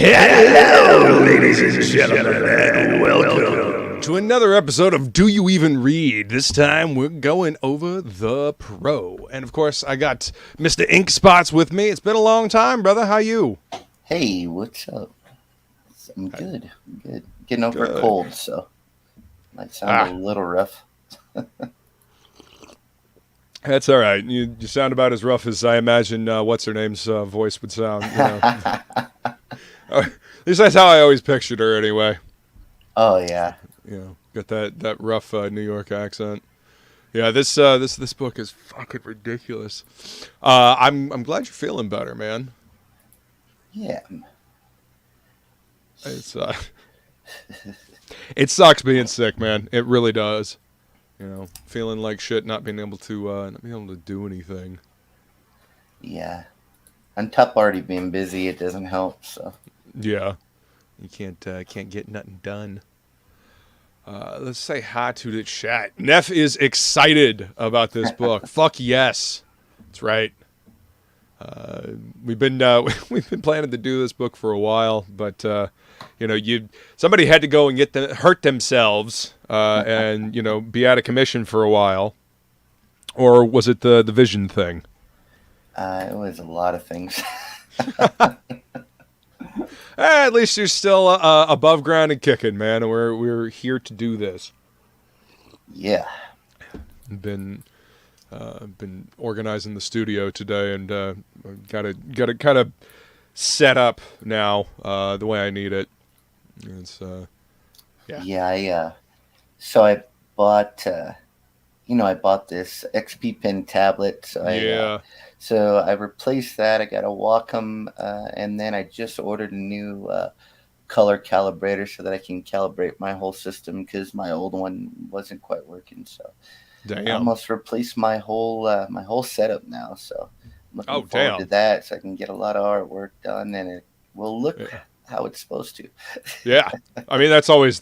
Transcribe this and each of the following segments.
Hello, ladies and gentlemen, and welcome to another episode of Do You Even Read? This time we're going over the pro. And of course, I got Mr. Inkspots with me. It's been a long time, brother. How you? Hey, what's up? I'm good. Getting over a cold, so might sound a little rough. That's all right. You sound about as rough as I imagine what's-her-name's voice would sound. You know. At least that's how I always pictured her anyway. Oh, yeah. You know, got that rough New York accent. Yeah, this book is fucking ridiculous. I'm glad you're feeling better, man. Yeah. It's it sucks being sick, man. It really does. You know, feeling like shit, not being able to do anything. Yeah. On top of already being busy, it doesn't help. So. Yeah, you can't get nothing done. Let's say hi to the chat. Neff is excited about this book. Fuck yes, that's right. We've been planning to do this book for a while, but somebody had to go and hurt themselves and be out of commission for a while, or was it the vision thing? It was a lot of things. At least you're still above ground and kicking, man. And we're here to do this. Yeah. Been organizing the studio today, and got to kind of set up now the way I need it. It's yeah. Yeah. So I bought I bought this XP Pen tablet. So I replaced that. I got a Wacom, and then I just ordered a new color calibrator so that I can calibrate my whole system because my old one wasn't quite working. So damn. I almost replaced my whole setup now. So I'm looking forward to that, so I can get a lot of artwork done, and it will look how it's supposed to. Yeah, I mean that's always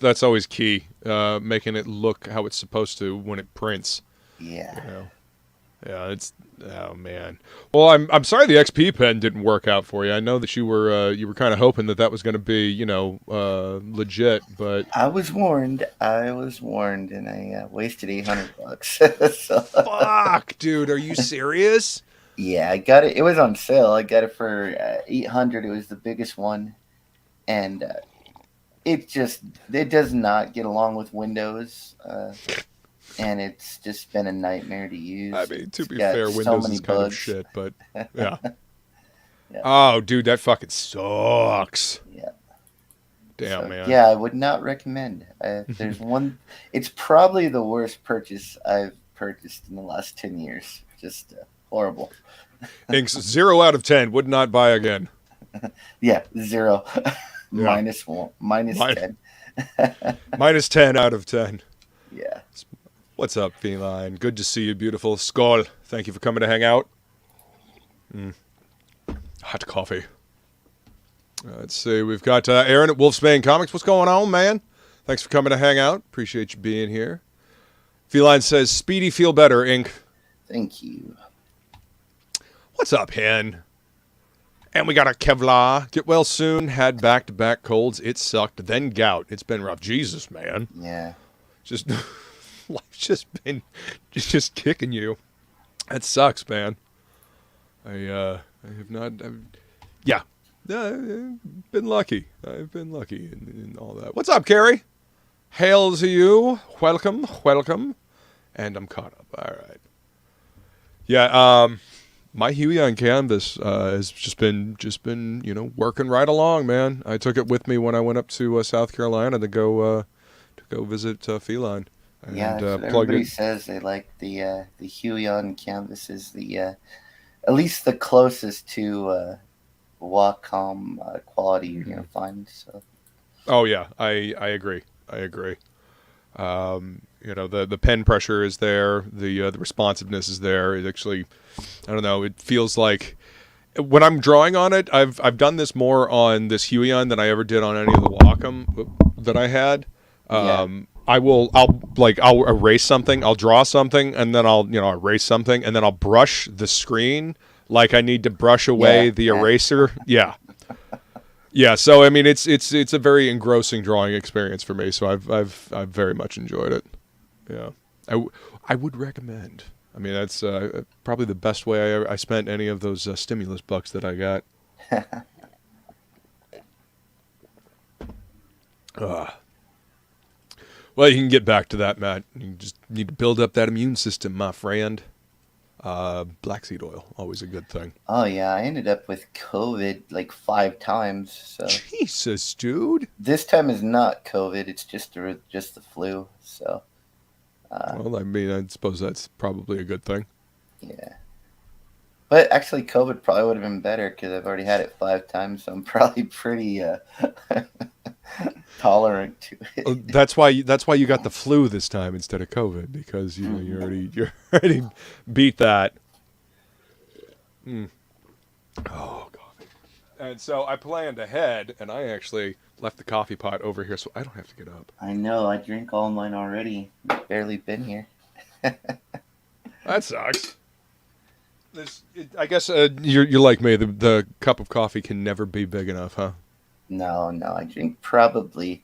key, making it look how it's supposed to when it prints. Yeah. Yeah, oh man. Well, I'm sorry the XP pen didn't work out for you. I know that you were kind of hoping that was going to be legit, but I was warned, and I wasted $800. So. Fuck, dude, are you serious? Yeah, I got it. It was on sale. I got it for $800. It was the biggest one, and it does not get along with Windows. And it's just been a nightmare to use. I mean, to be fair, Windows is kind of shit, but yeah. Yeah. Oh, dude, that fucking sucks. Yeah. Damn, man. Yeah, I would not recommend. There's one. It's probably the worst purchase I've purchased in the last 10 years. Just horrible. Inks 0 out of 10. Would not buy again. Yeah, 0. Minus 1. Minus 10. Minus 10 out of 10. Yeah. What's up, Feline? Good to see you, beautiful. Skull, thank you for coming to hang out. Hot coffee. Let's see. We've got Aaron at Wolfsbane Comics. What's going on, man? Thanks for coming to hang out. Appreciate you being here. Feline says, Speedy, feel better, Ink. Thank you. What's up, Hen? And we got a Kevlar. Get well soon. Had back-to-back colds. It sucked. Then gout. It's been rough. Jesus, man. Yeah. Life's just been kicking you. That sucks, man. I have not. I've been lucky. I've been lucky in all that. What's up, Carrie? Hail to you. Welcome. And I'm caught up. All right. Yeah. My Huey on canvas has just been working right along, man. I took it with me when I went up to South Carolina to go visit Feline. And, everybody says they like the Huey on canvas is the at least the closest to Wacom quality you're gonna find. So. Oh yeah, I agree. The pen pressure is there, the responsiveness is there. It actually, I don't know. It feels like when I'm drawing on it, I've done this more on this Huey on than I ever did on any of the Wacom that I had. I'll erase something, I'll draw something, and then I'll erase something, and then I'll brush the screen like I need to brush away the eraser. Yeah. Yeah, so I mean, it's a very engrossing drawing experience for me. So I've very much enjoyed it. Yeah, I would recommend. I mean, that's probably the best way I spent any of those stimulus bucks that I got. Well, you can get back to that, Matt. You just need to build up that immune system, my friend. Black seed oil, always a good thing. Oh yeah, I ended up with COVID like 5 times. So Jesus, dude. this time is not COVID; it's just the flu. So Well, I mean, I suppose that's probably a good thing. yeah, but actually, COVID probably would have been better because I've already had it 5 times, so I'm probably pretty tolerant to it. That's why you got the flu this time instead of COVID, because you already beat that. Oh, coffee. And so I planned ahead, and I actually left the coffee pot over here so I don't have to get up. I know. I drink all mine already. Barely been here. That sucks. I guess you're like me. The cup of coffee can never be big enough, huh? No, I drink probably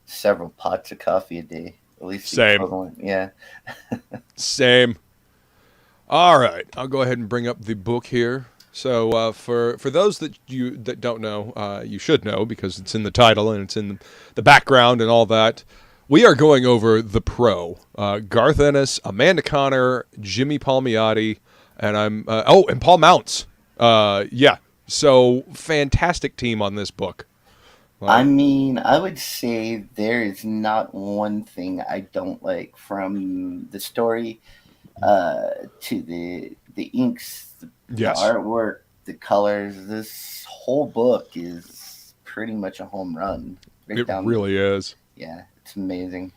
several pots of coffee a day. At least the Same. equivalent. Yeah. Same. All right, I'll go ahead and bring up the book here. So for those that don't know, you should know because it's in the title and it's in the background and all that. We are going over The Pro. Garth Ennis, Amanda Connor, Jimmy Palmiotti, and and Paul Mounts. Yeah, so fantastic team on this book. I mean, I would say there is not one thing I don't like, from the story to the inks, the artwork, the colors. This whole book is pretty much a home run. It really is. Yeah, it's amazing.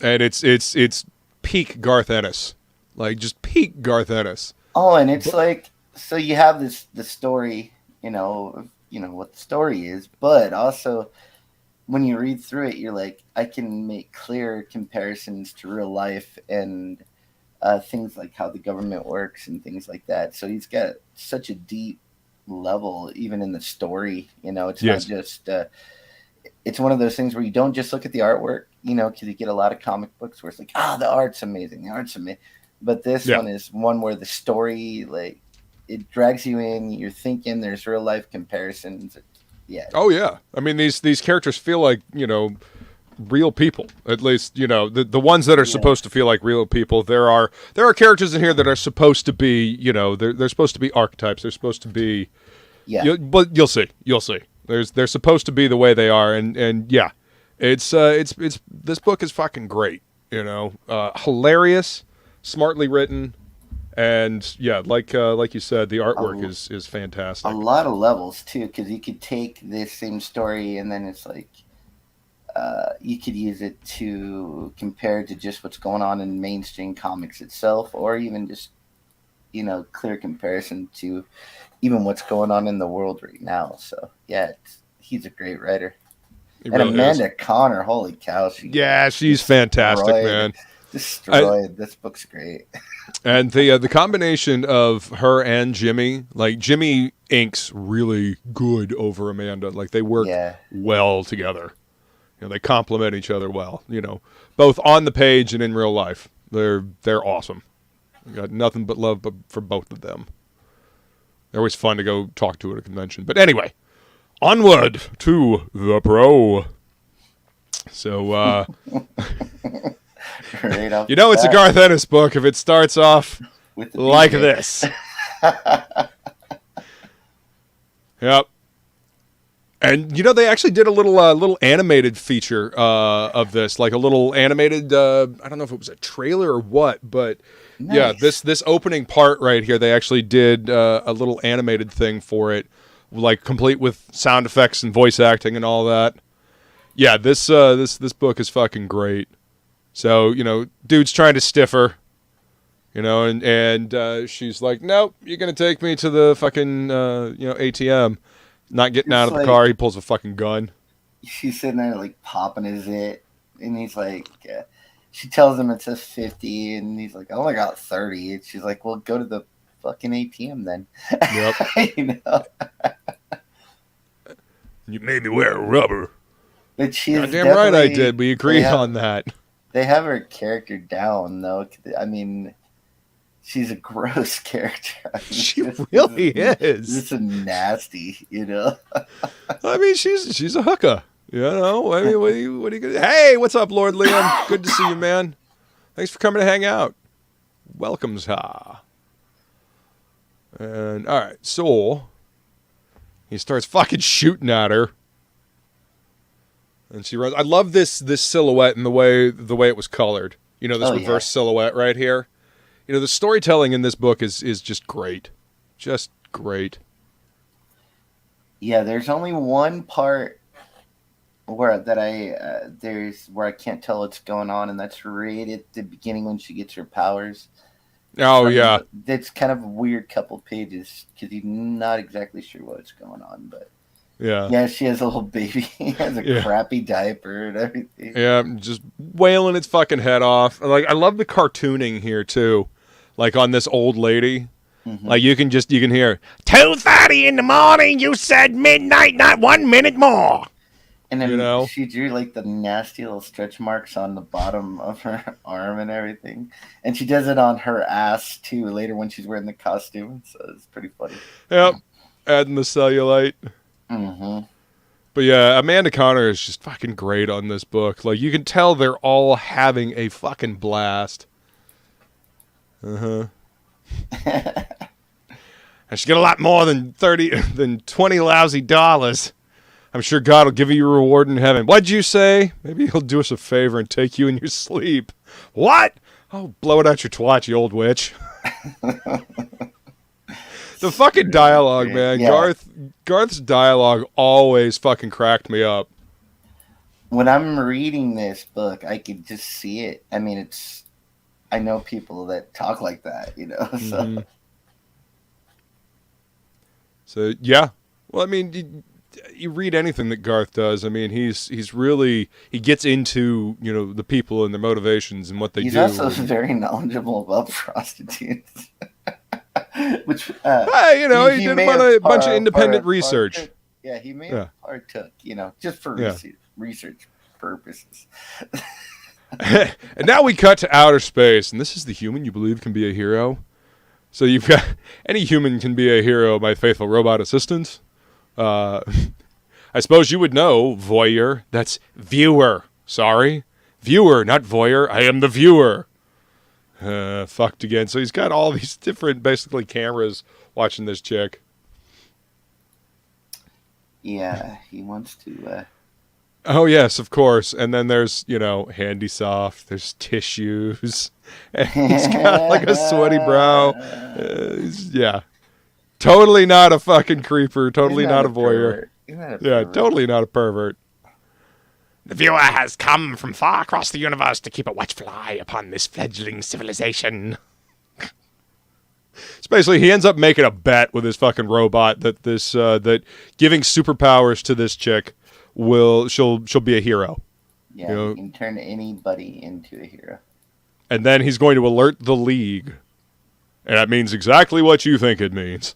And it's peak Garth Ennis. Like, just peak Garth Ennis. Oh, and it's like, so you have the story, you know what the story is, but also when you read through it, you're like, I can make clear comparisons to real life and things like how the government works and things like that. So he's got such a deep level, even in the story. It's not just. It's one of those things where you don't just look at the artwork, because you get a lot of comic books where it's like, the art's amazing, But this one is one where the story, like, it drags you in. You're thinking there's real life comparisons. Yeah. Oh yeah. I mean, these characters feel like, real people. At least, the ones that are supposed to feel like real people. There are characters in here that are supposed to be, they're supposed to be archetypes. They're supposed to be. Yeah. But you'll see. They're supposed to be the way they are, and yeah, it's this book is fucking great. Hilarious, smartly written. And yeah, like you said, the artwork is fantastic. A lot of levels too, because you could take this same story and then it's like you could use it to compare to just what's going on in mainstream comics itself, or even just clear comparison to even what's going on in the world right now. So yeah, he's a great writer. And really Amanda Connor, holy cow, she's fantastic, man. Destroyed. This book's great. And the combination of her and Jimmy, like Jimmy inks really good over Amanda. Like they work well together. They complement each other well. Both on the page and in real life. They're awesome. We got nothing but love for both of them. They're always fun to go talk to at a convention. But anyway, onward to The Pro. So it's a Garth Ennis book if it starts off like this. Yep. And they actually did a little animated feature of this, like a little animated. I don't know if it was a trailer or what, but nice. Yeah, this opening part right here, they actually did a little animated thing for it, like complete with sound effects and voice acting and all that. Yeah, this book is fucking great. So, dude's trying to stiff her, and she's like, nope, you're going to take me to the fucking, ATM. Not getting out of the car. He pulls a fucking gun. She's sitting there, like, popping his it. And he's like, she tells him it says 50. And he's like, I only got 30. And she's like, well, go to the fucking ATM then. Yep. You made me wear rubber. But she is goddamn right I did. We agreed on that. They have her character down, though. I mean, she's a gross character. I mean, she really is. Just a nasty, you know. I mean, she's a hooker. You know. I mean, what are you gonna? Hey, what's up, Lord Liam? Good to see you, man. Thanks for coming to hang out. Welcomes ha. And all right, so he starts fucking shooting at her. And she runs. I love this silhouette and the way it was colored. You know, this reverse silhouette right here. You know, the storytelling in this book is just great. Just great. Yeah, there's only one part where I can't tell what's going on, and that's right at the beginning when she gets her powers. Oh, yeah. It's kind of a weird couple pages because you're not exactly sure what's going on, but yeah, she has a little baby. He has a crappy diaper and everything. Yeah, just wailing its fucking head off. Like, I love the cartooning here too. Like on this old lady. Mm-hmm. Like you can hear 2:30 in the morning. You said midnight, not 1 minute more. And then she drew like the nasty little stretch marks on the bottom of her arm and everything. And she does it on her ass too later when she's wearing the costume. So it's pretty funny. Yep, adding the cellulite. Mm-hmm. But yeah, Amanda Conner is just fucking great on this book. Like, you can tell they're all having a fucking blast. Uh-huh. I should get a lot more than 20 lousy dollars. I'm sure God will give you your reward in heaven. What'd you say? Maybe he'll do us a favor and take you in your sleep. What? Oh, blow it out your twat, you old witch. The fucking dialogue, man. Yeah. Garth's dialogue always fucking cracked me up. When I'm reading this book, I can just see it. I mean, I know people that talk like that, you know. Mm-hmm. So yeah. Well, I mean, you read anything that Garth does. I mean, he gets into, you know, the people and their motivations and what they do. He's also very knowledgeable about prostitutes. Which, hey, you know, he did a bunch of independent research. Yeah, he may have partook, you know, just for research purposes. And now we cut to outer space, and this is the human you believe can be a hero. So you've got any human can be a hero, my faithful robot assistant. I suppose you would know, voyeur. That's viewer. Sorry. Viewer, not voyeur. I am the viewer. Fucked again. So he's got all these different, basically, cameras watching this chick. Yeah, he wants to... Oh, yes, of course. And then there's, you know, Handy Soft. There's tissues. And he's got, like, a sweaty brow. Yeah. Totally not a fucking creeper. Totally not a voyeur. Yeah, totally not a pervert. The viewer has come from far across the universe to keep a watchful eye upon this fledgling civilization. So basically, he ends up making a bet with his fucking robot that that giving superpowers to this chick she'll be a hero. Yeah, you know? He can turn anybody into a hero. And then he's going to alert the League. And that means exactly what you think it means.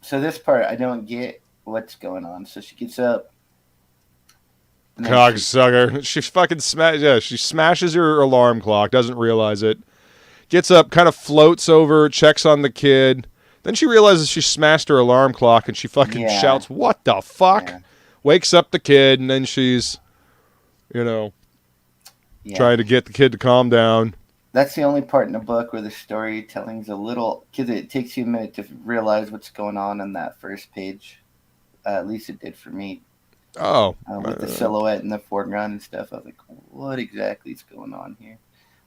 So this part, I don't get what's going on. So she gets up. Cocksucker. She fucking she smashes her alarm clock, doesn't realize it. Gets up, kind of floats over, checks on the kid. Then she realizes she smashed her alarm clock and she fucking shouts, "What the fuck?" Yeah. Wakes up the kid, and then she's, you know, trying to get the kid to calm down. That's the only part in the book where the storytelling's a little... Because it takes you a minute to realize what's going on in that first page. At least it did for me. Oh. With the silhouette in the foreground and stuff. I was like, what exactly is going on here?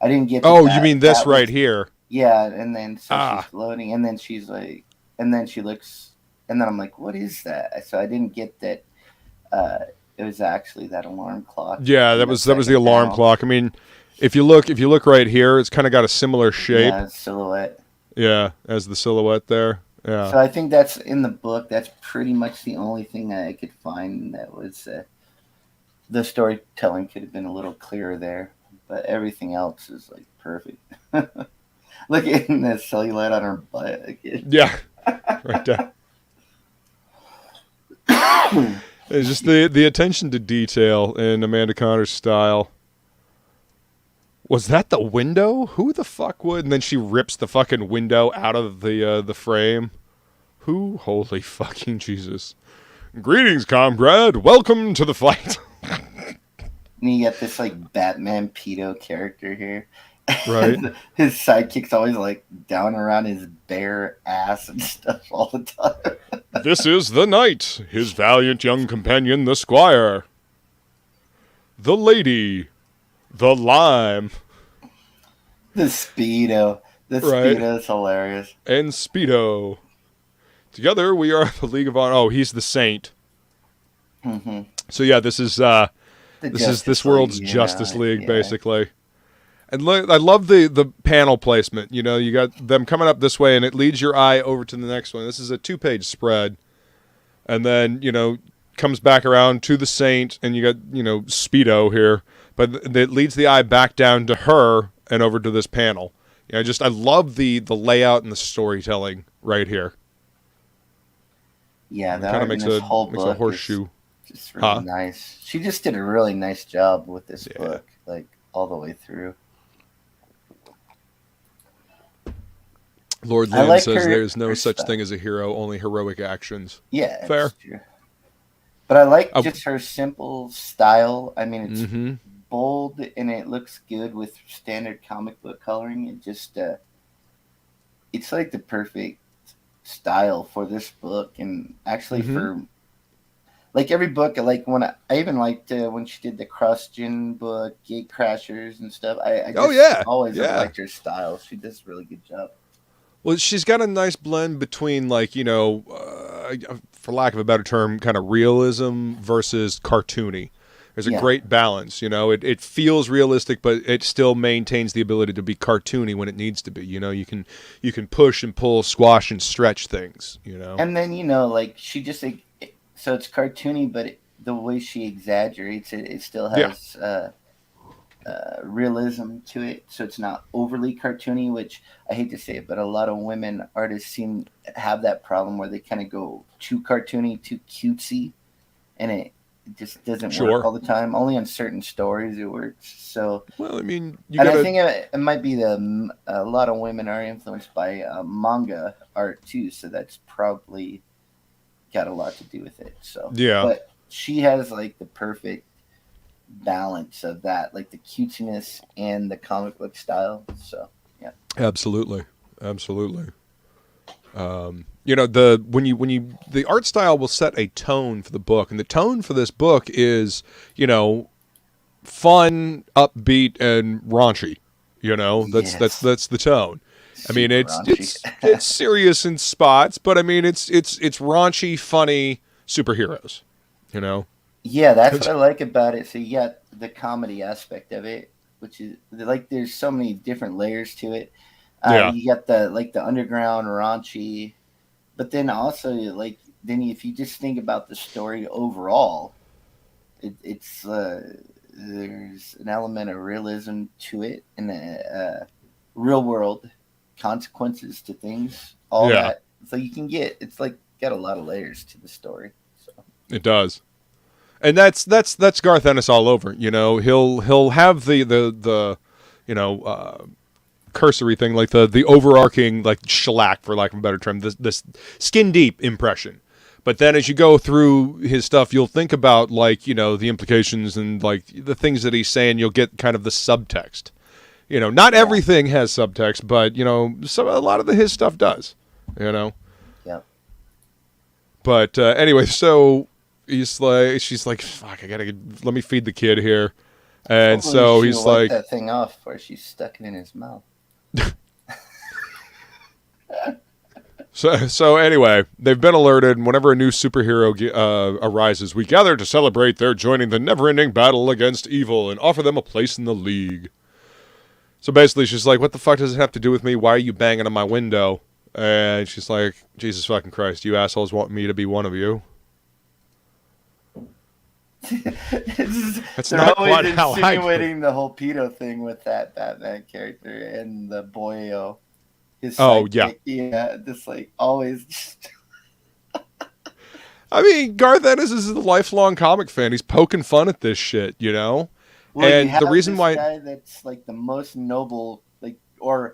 I didn't get that. You mean this right here? Yeah, and then she's floating, and then she's like... And then she looks... And then I'm like, what is that? So I didn't get that it was actually that alarm clock. Yeah, that was the alarm clock. I mean... If you look right here, it's kind of got a similar shape. Yeah, silhouette. Yeah, as the silhouette there. Yeah. So I think that's in the book. That's pretty much the only thing I could find that was the storytelling could have been a little clearer there, but everything else is like perfect. Look at the cellulite on her butt again. Yeah, right there. It's just the attention to detail in Amanda Connor's style. Was that the window? Who the fuck would? And then she rips the fucking window out of the frame. Who? Holy fucking Jesus. Greetings, comrade. Welcome to the fight. And you get this like Batman pedo character here. Right. His sidekick's always like down around his bare ass and stuff all the time. This is the knight, his valiant young companion, the squire. The lady. The lime. The Speedo. The Speedo is hilarious. And Speedo. Together we are the League of Honor. Oh, he's the saint. Mm-hmm. So yeah, this is this world's Justice League, basically. And I love the panel placement. You know, you got them coming up this way, and it leads your eye over to the next one. This is a 2-page spread. And then, you know, comes back around to the saint, and you got, you know, Speedo here. But it leads the eye back down to her and over to this panel. You know, I love the layout and the storytelling right here. Yeah, that kind of makes a horseshoe. Just really nice. She just did a really nice job with this book, like all the way through. Lord Liam says there's no such thing as a hero, only heroic actions. Yeah, fair. That's true. But I like just her simple style. I mean, it's bold and it looks good with standard comic book coloring. It just, it's like the perfect style for this book, and actually for like every book. Like I even liked when she did the CrossGen book, Gate Crashers and stuff. I always liked her style. She does a really good job. Well, she's got a nice blend between, like, you know, for lack of a better term, kind of realism versus cartoony. There's a great balance, you know. It feels realistic, but it still maintains the ability to be cartoony when it needs to be. You know, you can push and pull, squash and stretch things, you know. And then, you know, like she just like, so it's cartoony, but the way she exaggerates it, it still has realism to it, so it's not overly cartoony, which I hate to say it, but a lot of women artists seem to have that problem where they kind of go too cartoony, too cutesy, and it just doesn't work all the time. Only on certain stories it works. So, well, I mean, I think it might be a lot of women are influenced by manga art too, so that's probably got a lot to do with it. So but she has like the perfect balance of that, like the cuteness and the comic book style. So absolutely. You know, the art style will set a tone for the book, and the tone for this book is, you know, fun, upbeat, and raunchy. You know, that's the tone. I mean, it's serious in spots, but I mean, it's raunchy, funny superheroes. You know. Yeah, that's what I like about it. So you got the comedy aspect of it, which is like there's so many different layers to it. You got the underground raunchy, but then also if you just think about the story overall, it's there's an element of realism to it and real world consequences to things. All that, so you can it's like got a lot of layers to the story. So it does. And that's Garth Ennis all over. You know, he'll have the you know, cursory thing, like the overarching, like, shellac, for lack of a better term, this skin deep impression. But then as you go through his stuff, you'll think about, like, you know, the implications and, like, the things that he's saying. You'll get kind of the subtext. You know, not everything has subtext, but, you know, a lot of his stuff does. You know. Yeah. But anyway, so. She's like, fuck, let me feed the kid here. And so he's like, that thing off where she's stuck it in his mouth. So anyway, they've been alerted, and whenever a new superhero arises, we gather to celebrate their joining the never-ending battle against evil and offer them a place in the league. So basically, she's like, what the fuck does it have to do with me? Why are you banging on my window? And she's like, Jesus fucking Christ, you assholes want me to be one of you? That's not quite how I insinuating the whole pedo thing with that Batman character and the boyo. Just like always. I mean, Garth Ennis is a lifelong comic fan. He's poking fun at this shit, you know? Well, and you have the reason this why guy that's like the most noble, like, or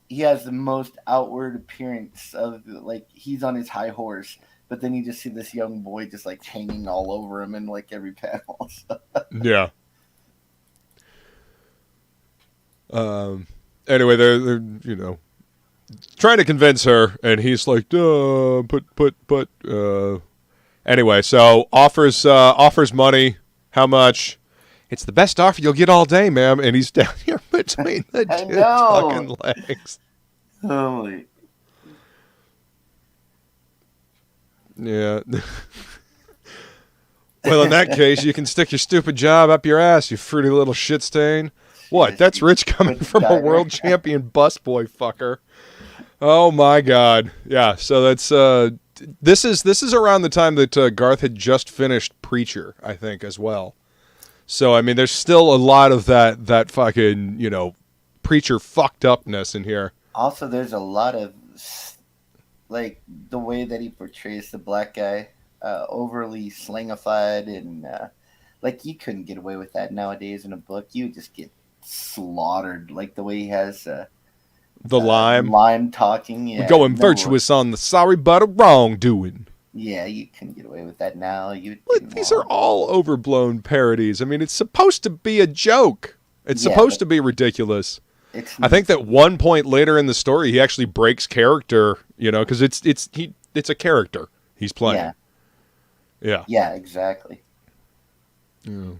he has the most outward appearance of, like, he's on his high horse, but then you just see this young boy just like hanging all over him in like every panel. Yeah. Anyway, they're you know, trying to convince her, and he's like, anyway, so offers money. How much? It's the best offer you'll get all day, ma'am. And he's down here between the two fucking legs. Holy. Yeah. Well, in that case, you can stick your stupid job up your ass, you fruity little shit stain. What? That's rich coming from a world champion busboy fucker. Oh my God. Yeah. So that's this is around the time that Garth had just finished Preacher, I think, as well. So I mean, there's still a lot of that fucking, you know, Preacher fucked upness in here. Also, there's a lot of like the way that he portrays the black guy, overly slangified, and like you couldn't get away with that nowadays in a book. You would just get slaughtered. Like the way he has the lime talking. Yeah, we're going virtuous on the sorry but a wrongdoing. Yeah, you couldn't get away with that now. These are all overblown parodies. I mean, it's supposed to be a joke. It's supposed to be ridiculous. I think that one point later in the story, he actually breaks character, you know, because it's a character he's playing. Yeah. Yeah, exactly. Yeah.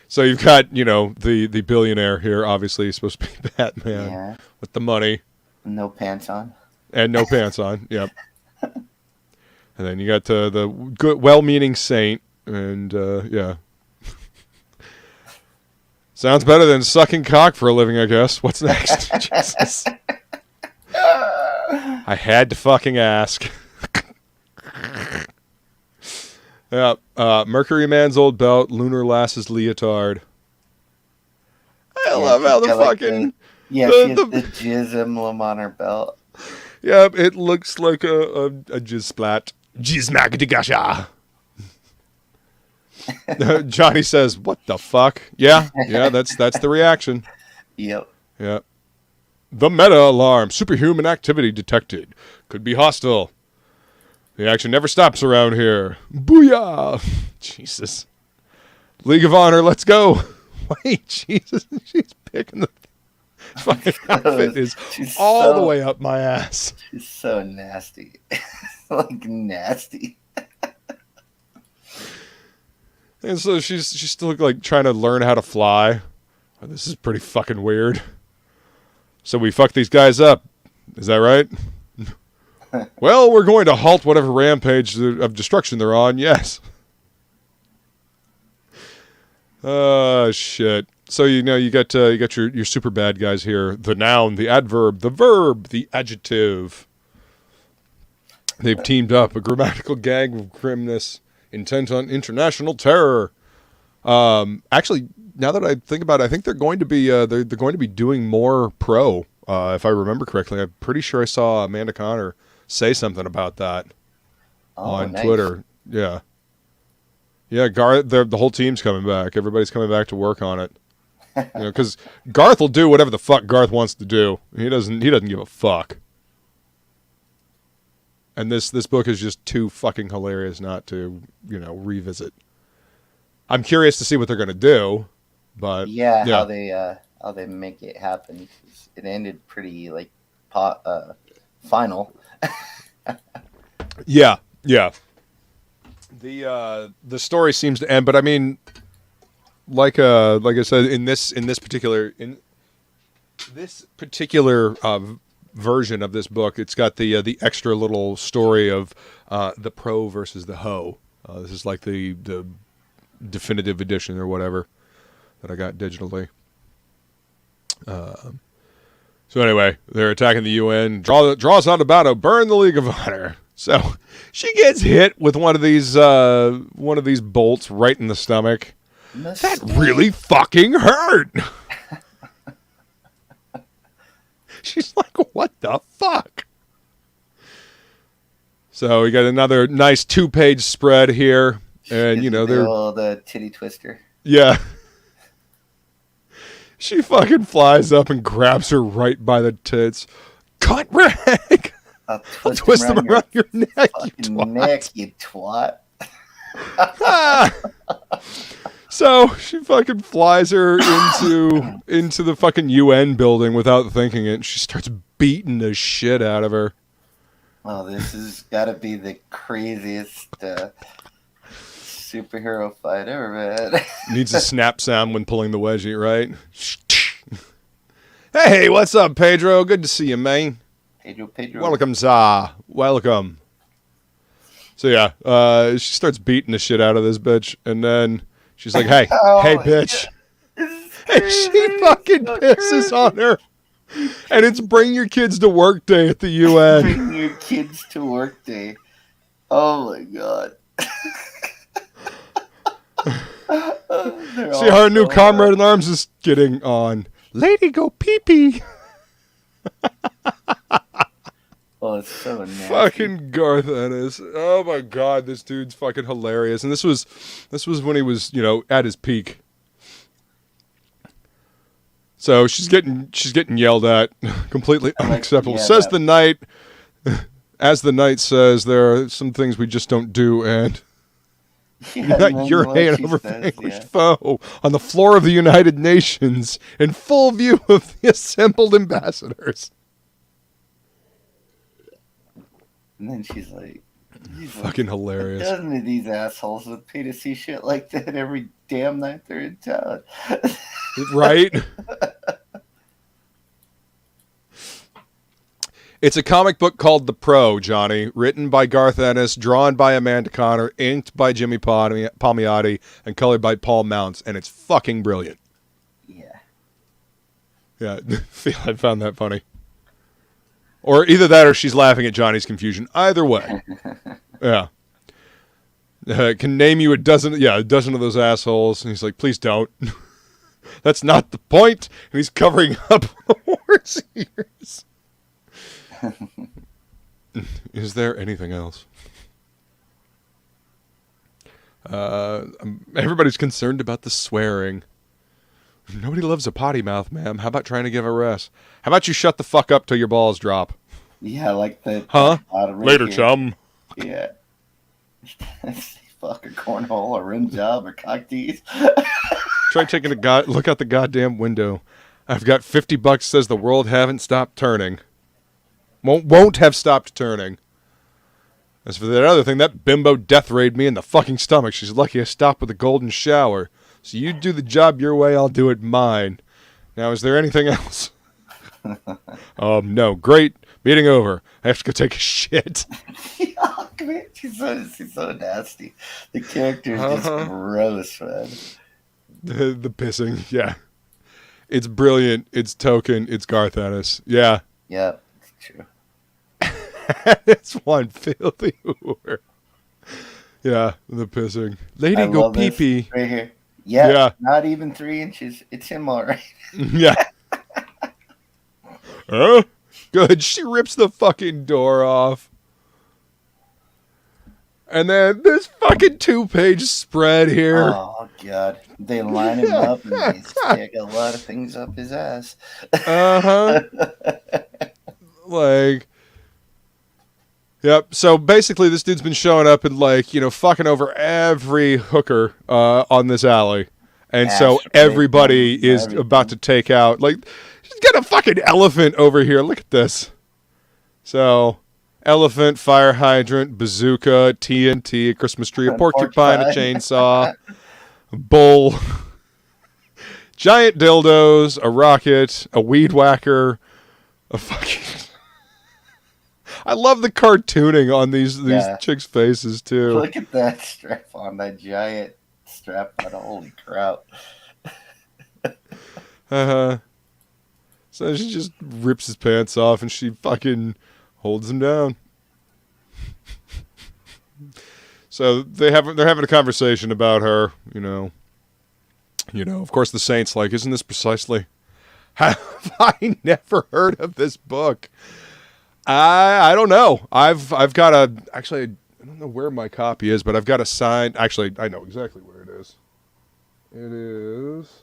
So you've got, you know, the billionaire here, obviously he's supposed to be Batman with the money. No pants on. And no pants on, yep. And then you got the good, well-meaning saint, and yeah. Sounds better than sucking cock for a living, I guess. What's next? Jesus. I had to fucking ask. Yeah, Mercury Man's old belt, Lunar Lass's leotard. I love how the fucking... she has the jizz emblem on her belt. Yeah, it looks like a jizz splat. Jizz Johnny says, "What the fuck?" Yeah, that's the reaction. Yep. Yeah. The meta alarm. Superhuman activity detected. Could be hostile. The action never stops around here. Booyah! Jesus. League of Honor, let's go. Wait, Jesus. She's picking the fucking outfit is all the way up my ass. She's so nasty. Like nasty. And so she's still like trying to learn how to fly. Oh, this is pretty fucking weird. So we fuck these guys up. Is that right? Well, we're going to halt whatever rampage of destruction they're on. Yes. Shit. So you know you got your super bad guys here. The noun, the adverb, the verb, the adjective. They've teamed up, a grammatical gang of grimness, intent on international terror. Actually, now that I think about it, I think they're going to be they're going to be doing more pro. If I remember correctly, I'm pretty sure I saw Amanda Connor say something about that on Twitter. Yeah, Garth, the whole team's coming back. Everybody's coming back to work on it. You know, because Garth will do whatever the fuck Garth wants to do. He doesn't give a fuck. And this book is just too fucking hilarious not to, you know, revisit. I'm curious to see what they're going to do, but how they make it happen. It ended pretty like final. Yeah. The story seems to end, but I mean, like I said, in this particular version of this book, it's got the extra little story of the pro versus the hoe. This is like the definitive edition or whatever that I got digitally. So anyway, they're attacking the UN. Draws on about to burn the League of Honor. So she gets hit with one of these bolts right in the stomach. That really fucking hurt. She's like, what the fuck? So we got another nice 2-page spread here, and you know they're the titty twister. Yeah. She fucking flies up and grabs her right by the tits. Cut rag! I'll twist them around your neck, you twat. So she fucking flies her into the fucking UN building without thinking it. And she starts beating the shit out of her. Oh, this has got to be the craziest superhero fight ever, man. Needs a snap sound when pulling the wedgie, right? Hey, what's up, Pedro? Good to see you, man. Pedro. Welcome, Za. Welcome. So yeah, she starts beating the shit out of this bitch, and then she's like, "Hey, hey, bitch!" And she fucking pisses on her. And it's bring your kids to work day at the UN. Bring your kids to work day. Oh my god. See how our new comrade in arms is getting on. Lady, go pee-pee. Oh, it's so nasty. Fucking Garth Ennis. Oh my god, this dude's fucking hilarious. And this was when he was, you know, at his peak. So she's getting yelled at, completely unacceptable. Says the knight, as the knight says, there are some things we just don't do, and you're not urinate over vanquished foe on the floor of the United Nations in full view of the assembled ambassadors. And then she's like, fucking hilarious. Doesn't it, these assholes would pay to see shit like that every damn night they're in town. Right? It's a comic book called The Pro, Johnny, written by Garth Ennis, drawn by Amanda Connor, inked by Jimmy Palmiotti, and colored by Paul Mounts, and it's fucking brilliant. Yeah. Yeah, I found that funny. Or either that or she's laughing at Johnny's confusion. Either way. Yeah. Can name you a dozen of those assholes. And he's like, please don't. That's not the point. And he's covering up horse ears. Is there anything else? Everybody's concerned about the swearing. Nobody loves a potty mouth, ma'am. How about trying to give a rest? How about you shut the fuck up till your balls drop? Yeah, like the... Huh? Later, chum. Yeah. Fuck a cornhole, a rim job, or cock tease. Try taking look out the goddamn window. I've got $50 says the world haven't stopped turning. Won't have stopped turning. As for that other thing, that bimbo death rayed me in the fucking stomach. She's lucky I stopped with a golden shower. So you do the job your way, I'll do it mine. Now, is there anything else? No. Great. Meeting over. I have to go take a shit. She's so nasty. The character is just gross, man. The pissing, yeah. It's brilliant. It's token. It's Garth Ennis. Yeah. Yeah, it's true. It's one filthy whore. Yeah, the pissing. Lady, go pee-pee. Right here. Yeah, not even 3 inches. It's him all right. Yeah. Huh? Good. She rips the fucking door off. And then this fucking 2-page spread here. Oh, God. They line him up and they stick a lot of things up his ass. Uh-huh. Like... Yep. So basically, this dude's been showing up and fucking over every hooker on this alley, and so everybody is about to take out. Like, she's got a fucking elephant over here. Look at this. So, elephant, fire hydrant, bazooka, TNT, a Christmas tree, a porcupine, a chainsaw, a bull, giant dildos, a rocket, a weed whacker, a fucking. I love the cartooning on these chicks' faces, too. Look at that strap on, that giant strap on. Holy crap. So she just rips his pants off and she fucking holds him down. So they're having a conversation about her, of course the Saint's like, isn't this precisely... Have I never heard of this book? I don't know. I've got a actually I don't know where my copy is, but I've got a signed. Actually, I know exactly where it is. It is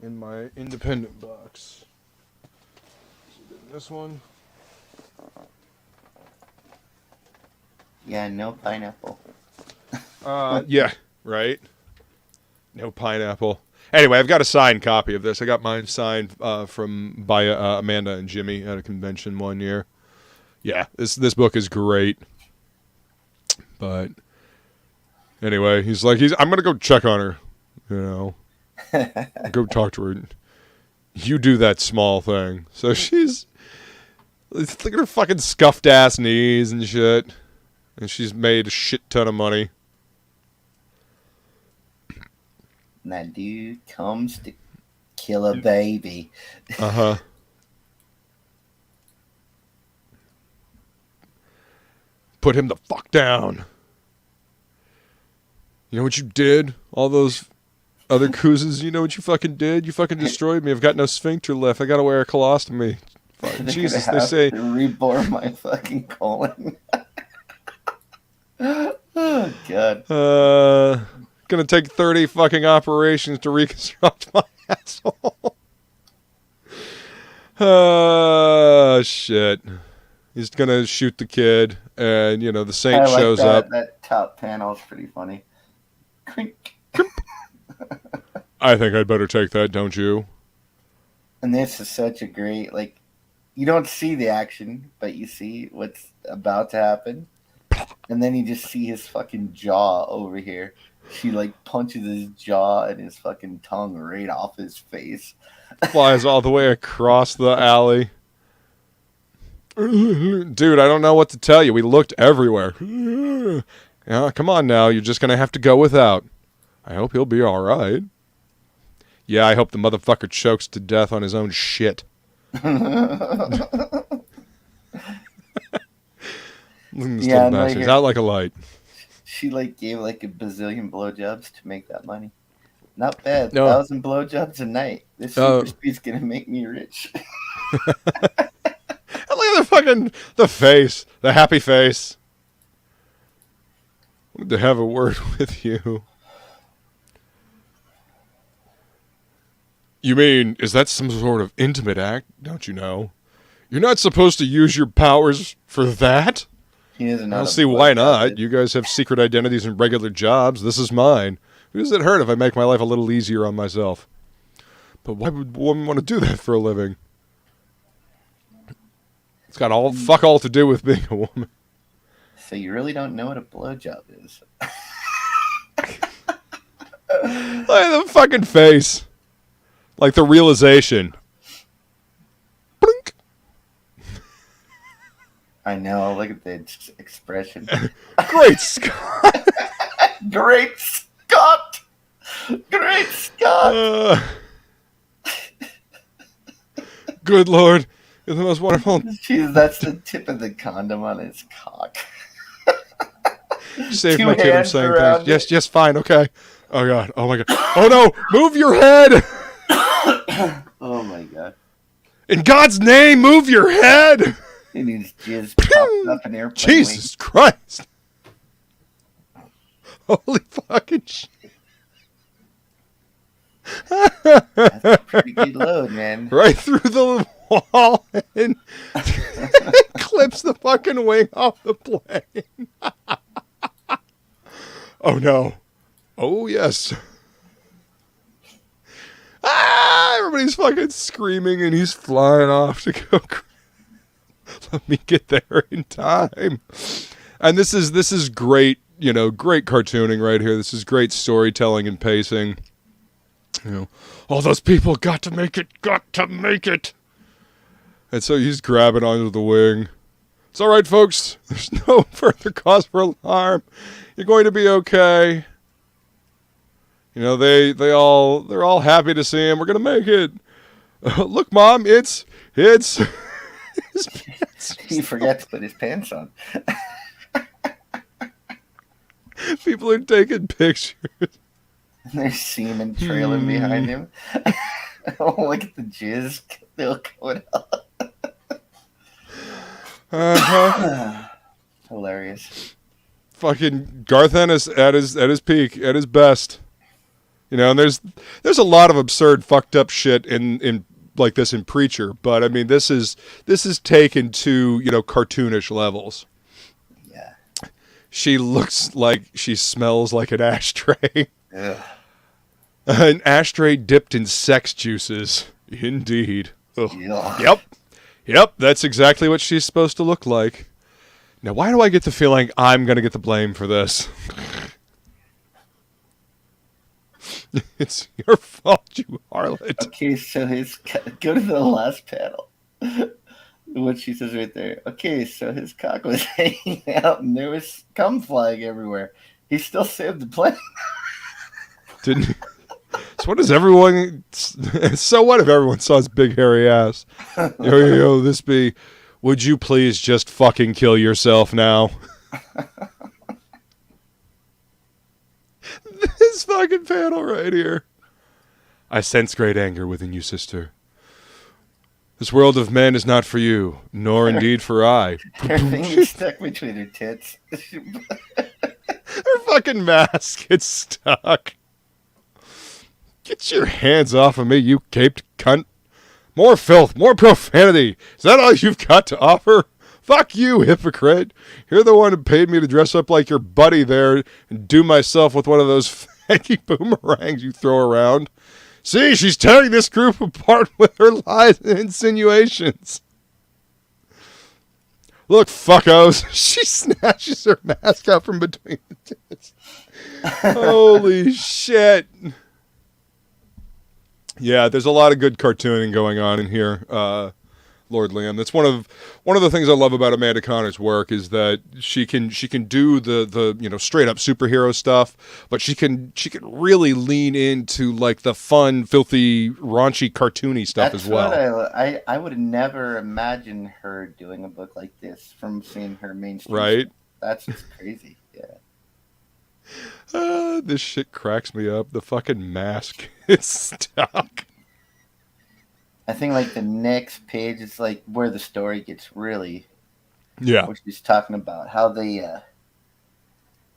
in my independent box. Is it in this one? Yeah, no pineapple. Yeah, right. No pineapple. Anyway, I've got a signed copy of this. I got mine signed by Amanda and Jimmy at a convention one year. Yeah, this book is great. But anyway, I'm gonna go check on her. You know, go talk to her. You do that small thing. So she's look at her fucking scuffed ass knees and shit, and she's made a shit ton of money. And that dude comes to kill a baby. Uh-huh. Put him the fuck down. You know what you did? All those other cruises, you know what you fucking did? You fucking destroyed me. I've got no sphincter left. I gotta wear a colostomy. Jesus, they say... Reborn my fucking colon. Oh, God. Gonna take 30 fucking operations to reconstruct my asshole. Shit. He's gonna shoot the kid, and, you know, the saint shows up. That top panel is pretty funny. I think I'd better take that, don't you? And this is such a great, like, you don't see the action, but you see what's about to happen. And then you just see his fucking jaw over here. She, like, punches his jaw and his fucking tongue right off his face. Flies all the way across the alley. Dude, I don't know what to tell you. We looked everywhere. Yeah, come on now. You're just going to have to go without. I hope he'll be all right. Yeah, I hope the motherfucker chokes to death on his own shit. Yeah, he's out like a light. She like gave like a bazillion blowjobs to make that money. Not bad. No. 1,000 blowjobs a night. This super speed's gonna make me rich. Look at the face, the happy face. I wanted to have a word with you. You mean, is that some sort of intimate act? Don't you know? You're not supposed to use your powers for that? He doesn't know. I don't see why not. You guys have secret identities and regular jobs. This is mine. Who does it hurt if I make my life a little easier on myself? But why would a woman want to do that for a living? It's got fuck all to do with being a woman. So you really don't know what a blowjob is? Look at the fucking face. Like the realization. Blink. I know. Look at the expression. Great Scott. Great Scott. Great Scott. Good Lord. You're the most wonderful. Jeez, that's the tip of the condom on his cock. Save my kid from saying things. Yes, yes, fine, okay. Oh, God. Oh, my God. Oh, no. Move your head. Oh, my God. In God's name, move your head. And his jizz popped up an airplane. Jesus Christ. Holy fucking shit. That's a pretty good load, man. Right through the wall and clips the fucking wing off the plane. Oh, no. Oh, yes. Everybody's fucking screaming and he's flying off to go. Let me get there in time. And this is great, you know, great cartooning right here. This is great storytelling and pacing. You know, all those people got to make it. And so he's grabbing onto the wing. It's all right, folks. There's no further cause for alarm. You're going to be okay. You know, they're all happy to see him. We're gonna make it. Look, Mom, it's his pants. He forgot to put his pants on. People are taking pictures. There's semen trailing behind him. Oh, look at the jizz still going up. Hilarious. Fucking Garth Ennis at his peak, at his best. You know, and there's a lot of absurd, fucked up shit in like this in Preacher, but I mean, this is taken to, you know, cartoonish levels. Yeah. She looks like she smells like an ashtray. Ugh. An ashtray dipped in sex juices. Indeed. Ugh. Yep, that's exactly what she's supposed to look like. Now, why do I get the feeling I'm going to get the blame for this? It's your fault, you harlot. Okay, so go to the last panel. What she says right there. Okay, so his cock was hanging out and there was cum flying everywhere. He still saved the plane. Didn't he? So what does everyone... So what if everyone saw his big hairy ass? Yo, this be... Would you please just fucking kill yourself now? This fucking panel right here. I sense great anger within you, sister. This world of men is not for you, nor indeed for I. Her thing is stuck between her tits. Her fucking mask gets stuck. Get your hands off of me, you caped cunt. More filth, more profanity. Is that all you've got to offer? Fuck you, hypocrite. You're the one who paid me to dress up like your buddy there and do myself with one of those fancy boomerangs you throw around. See, she's tearing this group apart with her lies and insinuations. Look, fuckos. She snatches her mask out from between the tits. Holy shit. Yeah, there's a lot of good cartooning going on in here, Lord Liam. That's one of the things I love about Amanda Connor's work is that she can do the you know, straight up superhero stuff, but she can really lean into like the fun, filthy, raunchy, cartoony stuff as well. What I would never imagine her doing a book like this from seeing her mainstream. Right? Stuff. That's just crazy. Yeah. This shit cracks me up. The fucking mask is stuck. I think like the next page is like where the story gets really, yeah. Which she's talking about how they,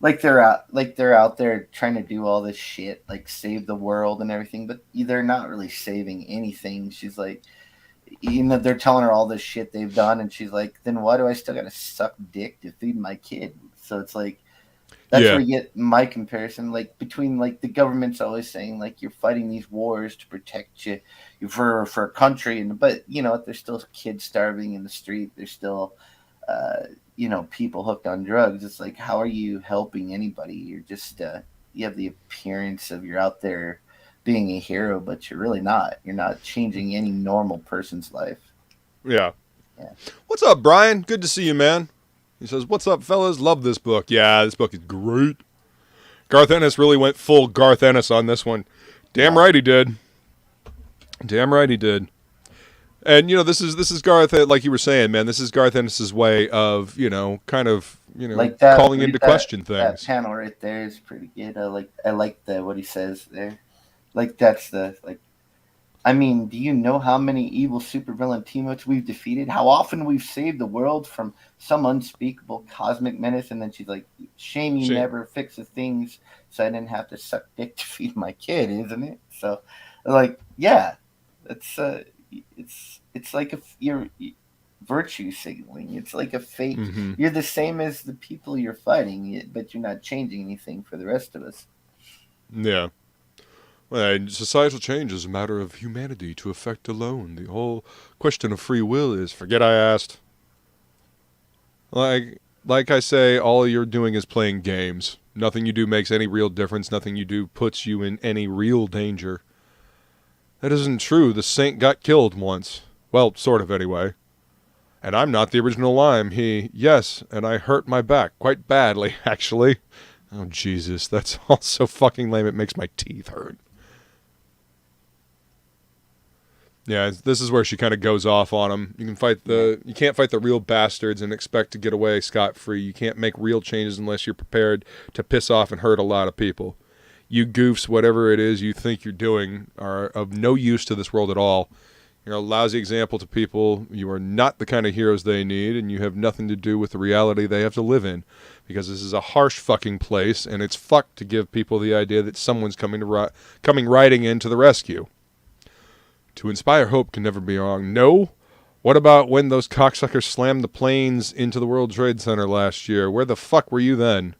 they're out there trying to do all this shit, like save the world and everything, but they're not really saving anything. She's like, you know, they're telling her all this shit they've done, and she's like, then why do I still gotta suck dick to feed my kid? So it's like. That's where you get my comparison, like between like the government's always saying like you're fighting these wars to protect you for a country, but you know there's still kids starving in the street. There's still you know, people hooked on drugs. It's like, how are you helping anybody? You're just you have the appearance of you're out there being a hero, but you're really not. You're not changing any normal person's life. Yeah. What's up, Brian? Good to see you, man. He says, what's up, fellas? Love this book. Yeah, this book is great. Garth Ennis really went full Garth Ennis on this one. Damn right he did. Damn right he did. And, you know, this is Garth, like you were saying, man, this is Garth Ennis' way of, you know, kind of, you know, like that, calling into question things. That panel right there is pretty good. I like what he says there. Like, that's the, like, I mean, do you know how many evil supervillain team-ups we've defeated? How often we've saved the world from some unspeakable cosmic menace? And then she's like, shame you never fix the things so I didn't have to suck dick to feed my kid, isn't it? So, like, yeah, it's like you're virtue signaling. It's like a fake. Mm-hmm. You're the same as the people you're fighting, but you're not changing anything for the rest of us. Yeah. Well, societal change is a matter of humanity to effect alone. The whole question of free will is, forget I asked. Like I say, all you're doing is playing games. Nothing you do makes any real difference. Nothing you do puts you in any real danger. That isn't true. The saint got killed once. Well, sort of anyway. And I'm not the original Lime. Yes, and I hurt my back quite badly, actually. Oh, Jesus, that's all so fucking lame it makes my teeth hurt. Yeah, this is where she kind of goes off on him. You can't fight the real bastards and expect to get away scot-free. You can't make real changes unless you're prepared to piss off and hurt a lot of people. You goofs, whatever it is you think you're doing, are of no use to this world at all. You're a lousy example to people. You are not the kind of heroes they need, and you have nothing to do with the reality they have to live in. Because this is a harsh fucking place, and it's fucked to give people the idea that someone's coming riding in to the rescue. To inspire hope can never be wrong. No? What about when those cocksuckers slammed the planes into the World Trade Center last year? Where the fuck were you then?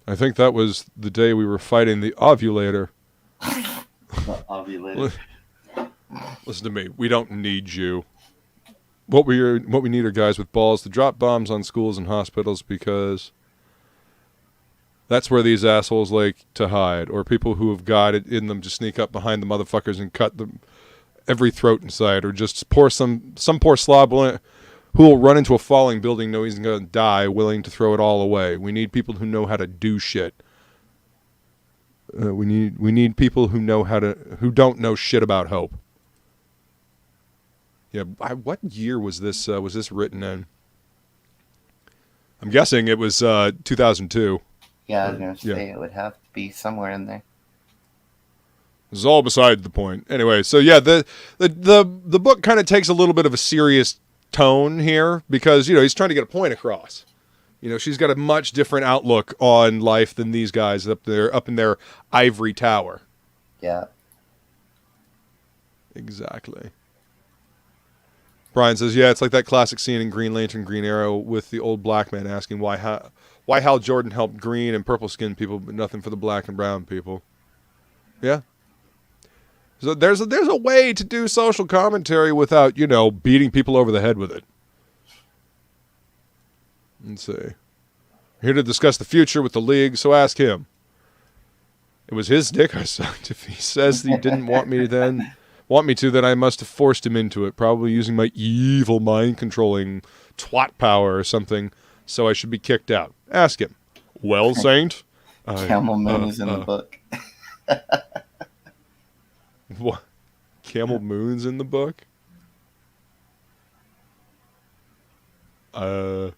I think that was the day we were fighting the ovulator. The ovulator. Listen to me. We don't need you. What we need are guys with balls to drop bombs on schools and hospitals, because that's where these assholes like to hide, or people who have got it in them to sneak up behind the motherfuckers and cut them every throat inside, or just some poor slob who will run into a falling building, know he's going to die, willing to throw it all away. We need people who know how to do shit. We need people who don't know shit about hope. Yeah, what year was this written in? I'm guessing it was 2002. Yeah, I was going to say it would have to be somewhere in there. This is all beside the point. Anyway, so yeah, the book kind of takes a little bit of a serious tone here, because, he's trying to get a point across. She's got a much different outlook on life than these guys up in their ivory tower. Yeah. Exactly. Brian says, yeah, it's like that classic scene in Green Lantern, Green Arrow with the old black man asking why Hal Jordan helped green and purple skinned people, but nothing for the black and brown people. Yeah. So there's a way to do social commentary without, beating people over the head with it. Let's see. We're here to discuss the future with the League, so ask him. It was his dick I sucked. If he says that he didn't want me to, then I must have forced him into it, probably using my evil mind-controlling twat power or something, so I should be kicked out. Ask him. Well, Saint? Camel Moon is in the book. What? Camel Moon's in the book? You'll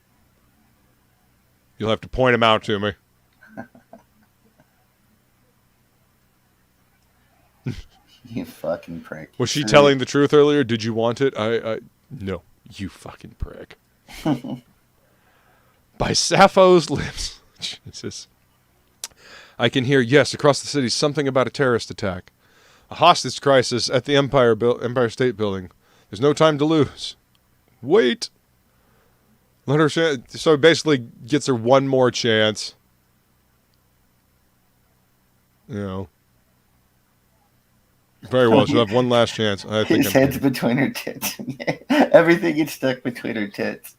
have to point him out to me. You fucking prick. Was she telling the truth earlier? Did you want it? No, you fucking prick. By Sappho's lips. Jesus. I can hear, yes, across the city, something about a terrorist attack. A hostage crisis at the Empire State Building. There's no time to lose. Wait. Let her so it basically gets her one more chance. Very well, she'll have one last chance. I think his head's between her tits. Everything gets stuck between her tits.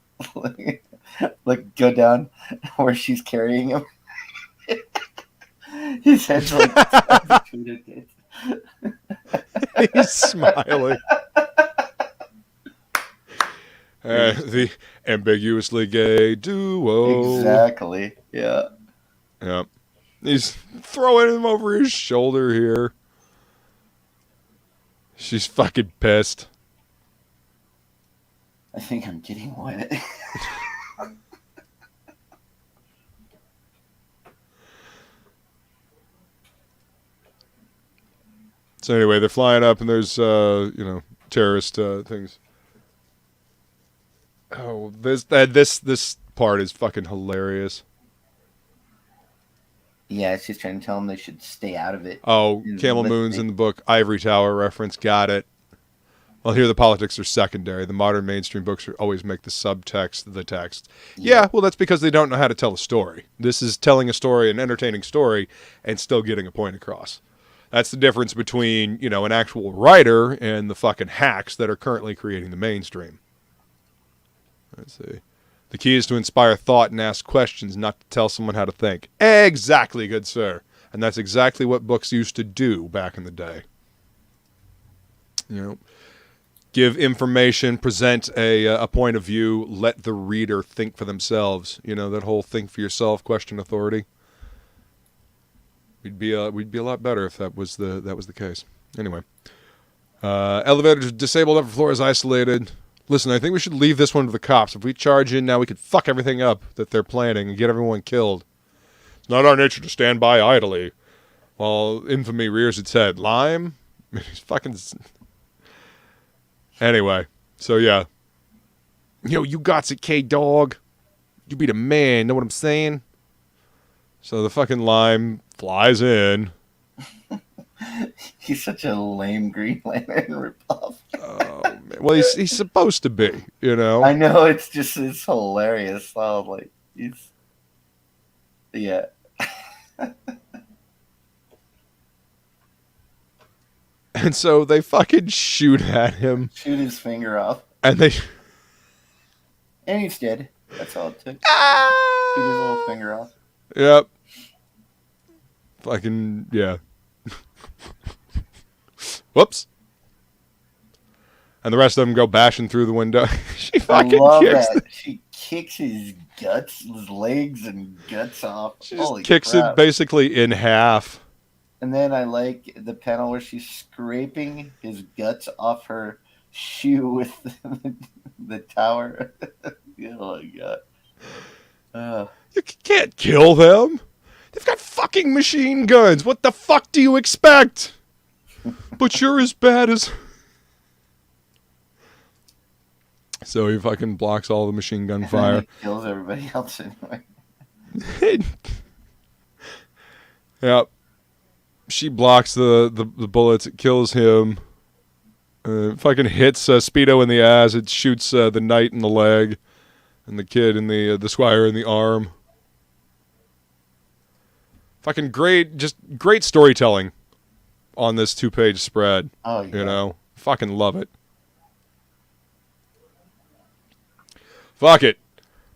Like, go down where she's carrying him. His head's like stuck between her tits. He's smiling. The ambiguously gay duo. Exactly. Yeah. Yeah. He's throwing him over his shoulder here. She's fucking pissed. I think I'm getting wet. So anyway, they're flying up, and there's terrorist things. Oh, this part is fucking hilarious. Yeah, she's trying to tell them they should stay out of it. Oh, Camel Moon's in the book. Ivory Tower reference. Got it. Well, here the politics are secondary. The modern mainstream books always make the subtext the text. Yeah, well, that's because they don't know how to tell a story. This is telling a story, an entertaining story, and still getting a point across. That's the difference between, an actual writer and the fucking hacks that are currently creating the mainstream. Let's see. The key is to inspire thought and ask questions, not to tell someone how to think. Exactly, good sir. And that's exactly what books used to do back in the day. Give information, present a point of view, let the reader think for themselves. That whole think for yourself, question authority. We'd be a lot better if that was the case. Anyway, elevator disabled, upper floor is isolated. Listen, I think we should leave this one to the cops. If we charge in now, we could fuck everything up that they're planning and get everyone killed. It's not our nature to stand by idly while infamy rears its head. Lime? He's fucking... Anyway, so yeah. Yo, you got it, K-Dog. You be the man, know what I'm saying? So the fucking lime flies in. He's such a lame Green Lantern ripoff. Oh, man. Well, he's supposed to be, you know? I know, it's hilarious. Oh, like, yeah. And so they fucking shoot at him. Shoot his finger off. And he's dead. That's all it took. Shoot his little finger off. Yep. Fucking, yeah. Whoops. And the rest of them go bashing through the window. She fucking kicks that. She kicks his guts, his legs and guts off. She just kicks it basically in half. And then I like the panel where she's scraping his guts off her shoe with the tower. Oh my god. You can't kill them. They've got fucking machine guns. What the fuck do you expect? But you're as bad as... So he fucking blocks all the machine gun fire. And he kills everybody else anyway. Yep. She blocks the bullets. It kills him. Fucking hits Speedo in the ass. It shoots the knight in the leg. And the kid in the squire in the arm. Fucking great storytelling on this 2-page spread. Oh, yeah. You know? Fucking love it. Fuck it.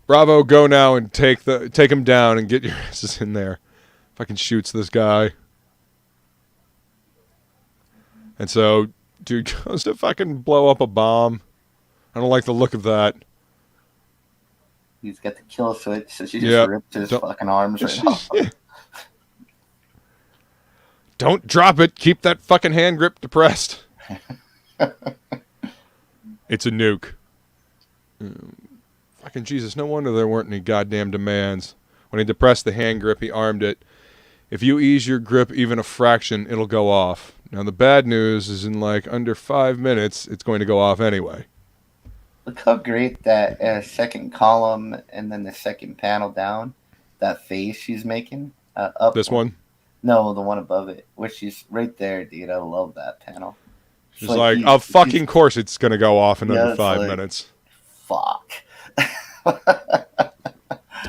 Bravo, go now and take him down and get your asses in there. Fucking shoots this guy. And so, dude goes to fucking blow up a bomb. I don't like the look of that. He's got the kill switch, so she just ripped his fucking arms right off. Yeah. Don't drop it. Keep that fucking hand grip depressed. It's a nuke. Fucking Jesus, no wonder there weren't any goddamn demands. When he depressed the hand grip, he armed it. If you ease your grip even a fraction, it'll go off. Now the bad news is in like under 5 minutes, it's going to go off anyway. Look how great that second column and then the second panel down, that face she's making. Up this one? No, the one above it, which is right there, dude. I love that panel. She's like, of fucking course it's going to go off in under 5 minutes. Fuck.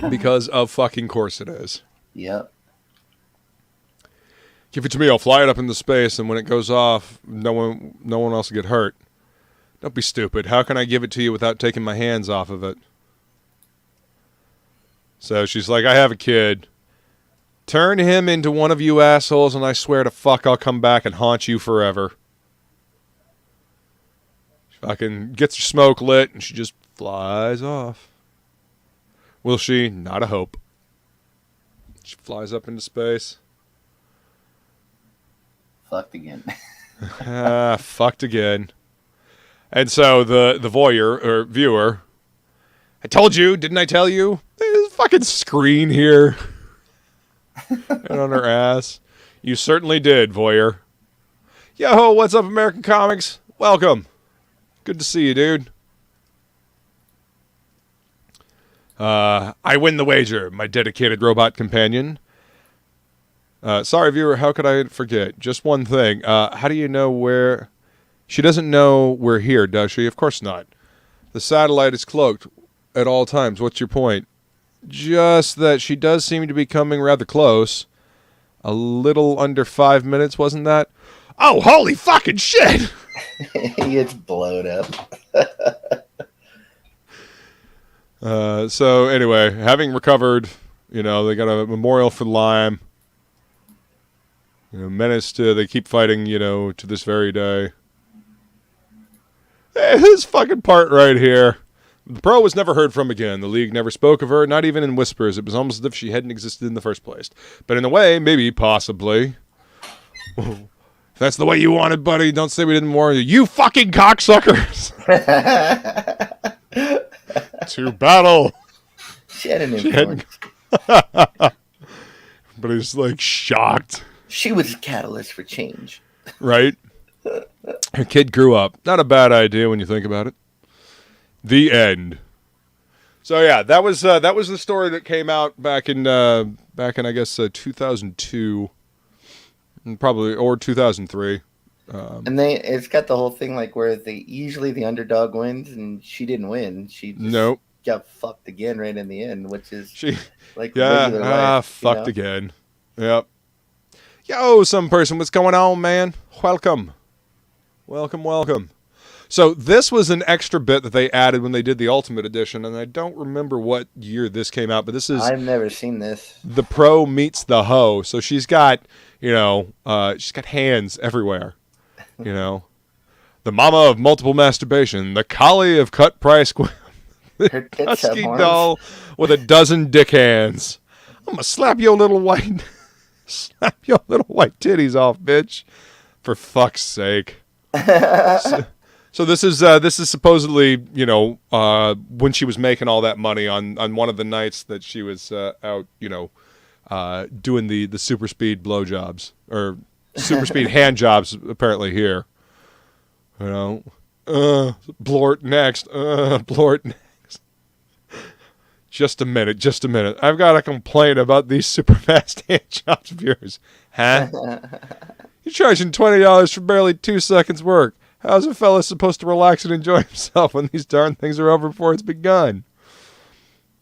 Because of fucking course it is. Yep. Give it to me, I'll fly it up into space, and when it goes off, no one else will get hurt. Don't be stupid. How can I give it to you without taking my hands off of it? So she's like, I have a kid. Turn him into one of you assholes, and I swear to fuck I'll come back and haunt you forever. She fucking gets her smoke lit, and she just flies off. Will she? Not a hope. She flies up into space. Fucked again. Fucked again. And so the voyeur, or viewer, I told you, didn't I tell you? There's a fucking screen here. And on her ass. You certainly did, voyeur. Yo, what's up, American Comics? Welcome. Good to see you, dude. I win the wager, my dedicated robot companion. Sorry, viewer, how could I forget? Just one thing. How do you know where... She doesn't know we're here, does she? Of course not. The satellite is cloaked at all times. What's your point? Just that she does seem to be coming rather close. A little under 5 minutes, wasn't that? Oh, holy fucking shit! He gets blowed up. So anyway, having recovered, they got a memorial for Lime. Menace to, they keep fighting, to this very day. Hey, this fucking part right here. The Pro was never heard from again. The League never spoke of her, not even in whispers. It was almost as if she hadn't existed in the first place. But in a way, maybe, possibly. If that's the way you want it, buddy, don't say we didn't warn you. You fucking cocksuckers! To battle! She had an influence. But he's like shocked. She was a catalyst for change. Right? Her kid grew up. Not a bad idea when you think about it. The end. So yeah, that was the story that came out back in I guess 2002, probably, or 2003. And it's got the whole thing like where usually the underdog wins, and she didn't win. She just got fucked again right in the end, which is regular life. Fucked again. Yep. Yo, some person, what's going on, man? Welcome. So this was an extra bit that they added when they did the Ultimate Edition, and I don't remember what year this came out, but this is... I've never seen this. The pro meets the hoe. So she's got, she's got hands everywhere. The mama of multiple masturbation, the collie of cut price, the husky doll with a dozen dick hands. I'm going to slap your little white titties off, bitch. For fuck's sake. So this is supposedly, when she was making all that money on one of the nights that she was out, doing the super speed blowjobs or super speed hand jobs apparently here. Blort next. Blort next. Just a minute. I've got a complaint about these super fast hand jobs of yours. Huh? You're charging $20 for barely 2 seconds work. How's a fella supposed to relax and enjoy himself when these darn things are over before it's begun?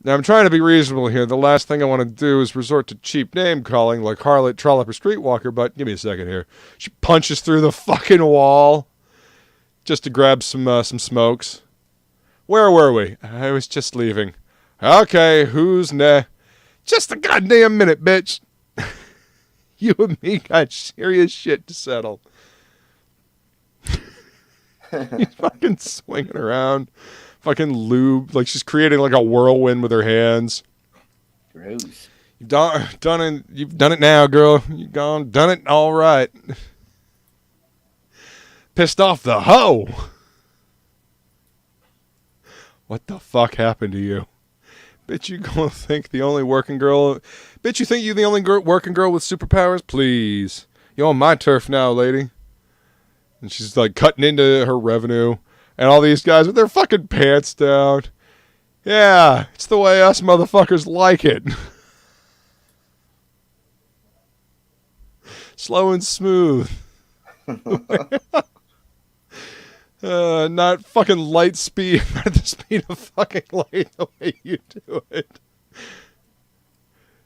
Now, I'm trying to be reasonable here. The last thing I want to do is resort to cheap name-calling like harlot, trollop, or streetwalker, but give me a second here. She punches through the fucking wall just to grab some smokes. Where were we? I was just leaving. Okay, who's next? Just a goddamn minute, bitch. You and me got serious shit to settle. He's fucking swinging around, fucking lube, like she's creating like a whirlwind with her hands. Gross. You've done it now, girl. You've done it all right. Pissed off the hoe. What the fuck happened to you? Bitch, you gonna think the only working girl? Bitch, you think you the only working girl with superpowers? Please, you're on my turf now, lady. And she's like cutting into her revenue. And all these guys with their fucking pants down. Yeah, it's the way us motherfuckers like it. Slow and smooth. Not fucking light speed. Not at the speed of fucking light the way you do it.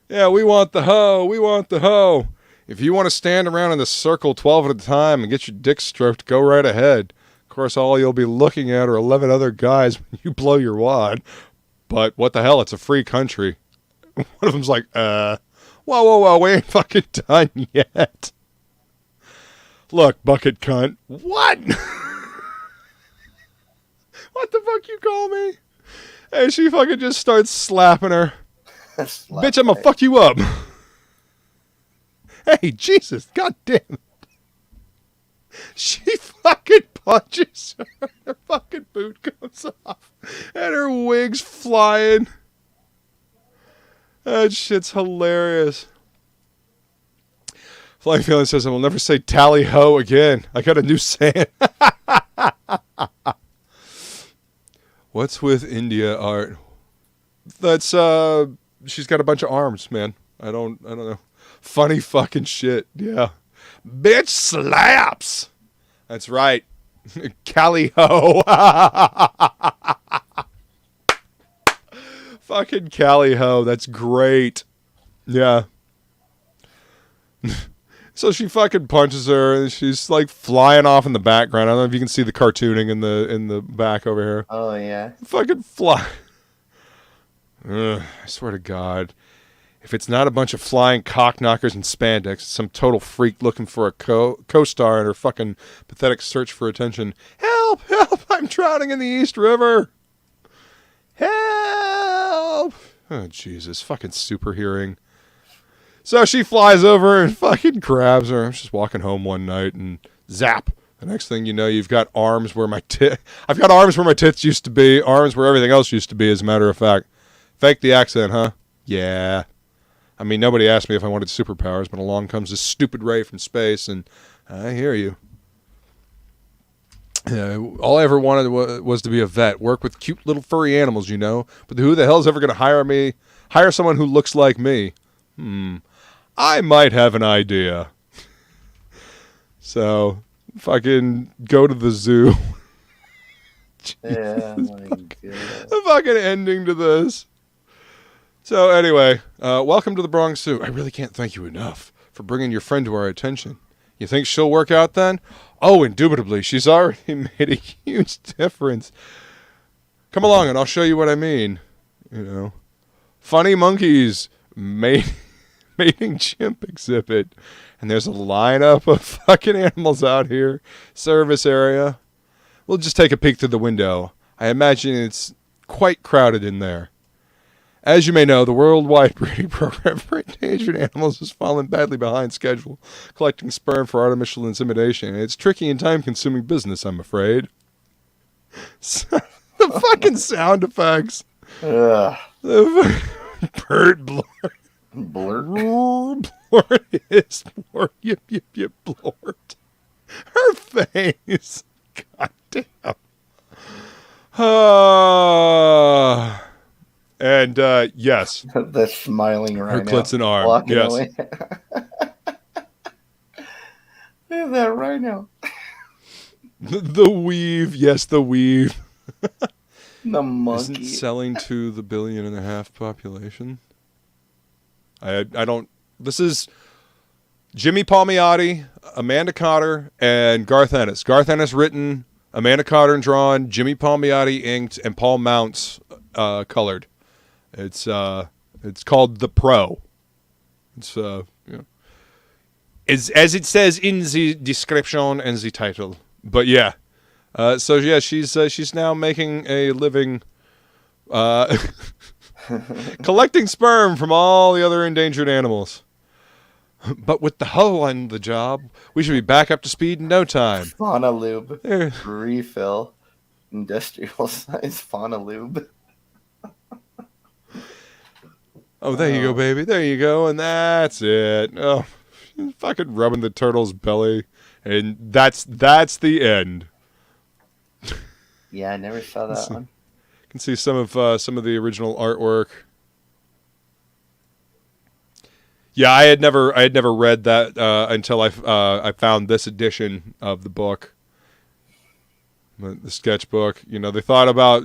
Yeah, we want the hoe. If you want to stand around in the circle 12 at a time and get your dick stroked, go right ahead. Of course, all you'll be looking at are 11 other guys when you blow your wad. But what the hell? It's a free country. One of them's like, whoa, we ain't fucking done yet. Look, bucket cunt. What? What the fuck you call me? And she fucking just starts slapping her. Bitch, I'm gonna fuck you up. Hey, Jesus, goddamn it. She fucking punches her. Her fucking boot comes off. And her wig's flying. That shit's hilarious. Flying Feline says, I will never say tally ho again. I got a new saying. What's with India art? That's, she's got a bunch of arms, man. I don't know. Funny fucking shit, yeah. Bitch slaps! That's right. Cali ho. Fucking Cali ho, that's great. Yeah. So she fucking punches her, and she's like flying off in the background. I don't know if you can see the cartooning in the back over here. Oh, yeah. Fucking fly. I swear to God. If it's not a bunch of flying cockknockers and spandex, it's some total freak looking for a co-star in her fucking pathetic search for attention. Help! Help! I'm drowning in the East River! Help! Oh, Jesus. Fucking super hearing. So she flies over and fucking grabs her. I'm just walking home one night and zap. The next thing you know, you've got arms where I've got arms where my tits used to be, arms where everything else used to be, as a matter of fact. Fake the accent, huh? Yeah. I mean, nobody asked me if I wanted superpowers, but along comes this stupid ray from space, and I hear you. All I ever wanted was to be a vet, work with cute little furry animals, you know. But who the hell's ever going to hire someone who looks like me? I might have an idea. So, fucking go to the zoo. Yeah, my God. The fucking ending to this. So anyway, welcome to the Bronx Zoo. I really can't thank you enough for bringing your friend to our attention. You think she'll work out then? Oh, indubitably. She's already made a huge difference. Come along and I'll show you what I mean. You know, funny monkeys mating chimp exhibit. And there's a lineup of fucking animals out here. Service area. We'll just take a peek through the window. I imagine it's quite crowded in there. As you may know, the worldwide breeding program for endangered animals has fallen badly behind schedule, collecting sperm for artificial insemination. It's tricky and time-consuming business, I'm afraid. The fucking sound effects. Ugh. Bird blur. Blurt. Blort is blort. Yip, yip, yip, blort. Her face. God damn. And yes, The smiling rhino. her clit's an arm. Walking Yes. away. Look at that rhino. The weave. Yes, the weave. The monkey. Isn't selling to the 1.5 billion population. I don't. This is Jimmy Palmiotti, Amanda Cotter, and Garth Ennis. Garth Ennis written, Amanda Cotter and drawn, Jimmy Palmiotti inked, and Paul Mounts colored. It's called The Pro. It's as it says in the description and the title. But yeah, so yeah, she's now making a living collecting sperm from all the other endangered animals. But with the hoe on the job, we should be back up to speed in no time. Fauna lube. There. Refill. Industrial size fauna lube. Oh, there you go, baby. There you go. And that's it. Oh, fucking rubbing the turtle's belly. And that's the end. Yeah, I never saw that one. You can see some of the original artwork. Yeah, I had never read that until I found this edition of the book, the sketchbook. You know, they thought about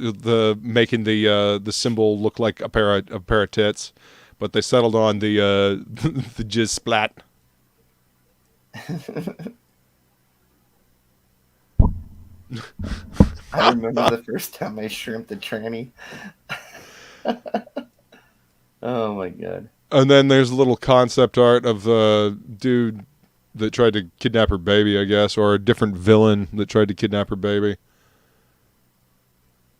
making the symbol look like a pair of tits, but they settled on the the jizz splat. I remember the first time I shrimped a tranny. Oh my God. And then there's a little concept art of the dude that tried to kidnap her baby, I guess, or a different villain that tried to kidnap her baby.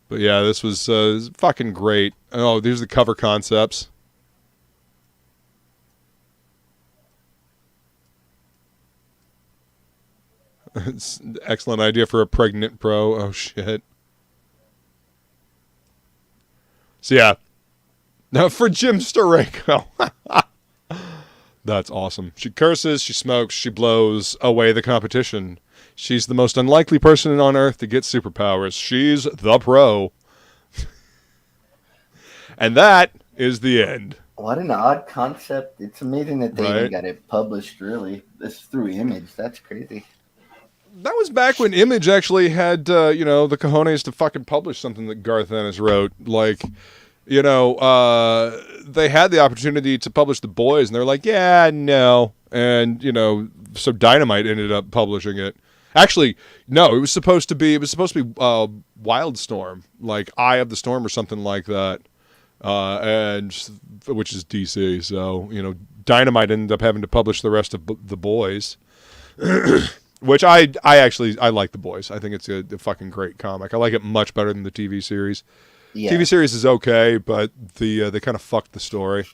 But yeah, this was fucking great. Oh, there's the cover concepts. It's an excellent idea for a pregnant pro. Oh, shit. So yeah. Now for Jim Steranko. That's awesome. She curses, she smokes, she blows away the competition. She's the most unlikely person on Earth to get superpowers. She's the pro. And that is the end. What an odd concept. It's amazing that they even got it published, really. This through Image. That's crazy. That was back when Image actually had, the cojones to fucking publish something that Garth Ennis wrote. Like, they had the opportunity to publish The Boys, and they're like, yeah, no. And, so Dynamite ended up publishing it. Actually, no, it was supposed to be Wildstorm, like Eye of the Storm or something like that. And which is DC. So, Dynamite ended up having to publish the rest of The Boys. Which I like The Boys. I think it's a fucking great comic. I like it much better than the TV series. Yeah. TV series is okay, but they kind of fucked the story.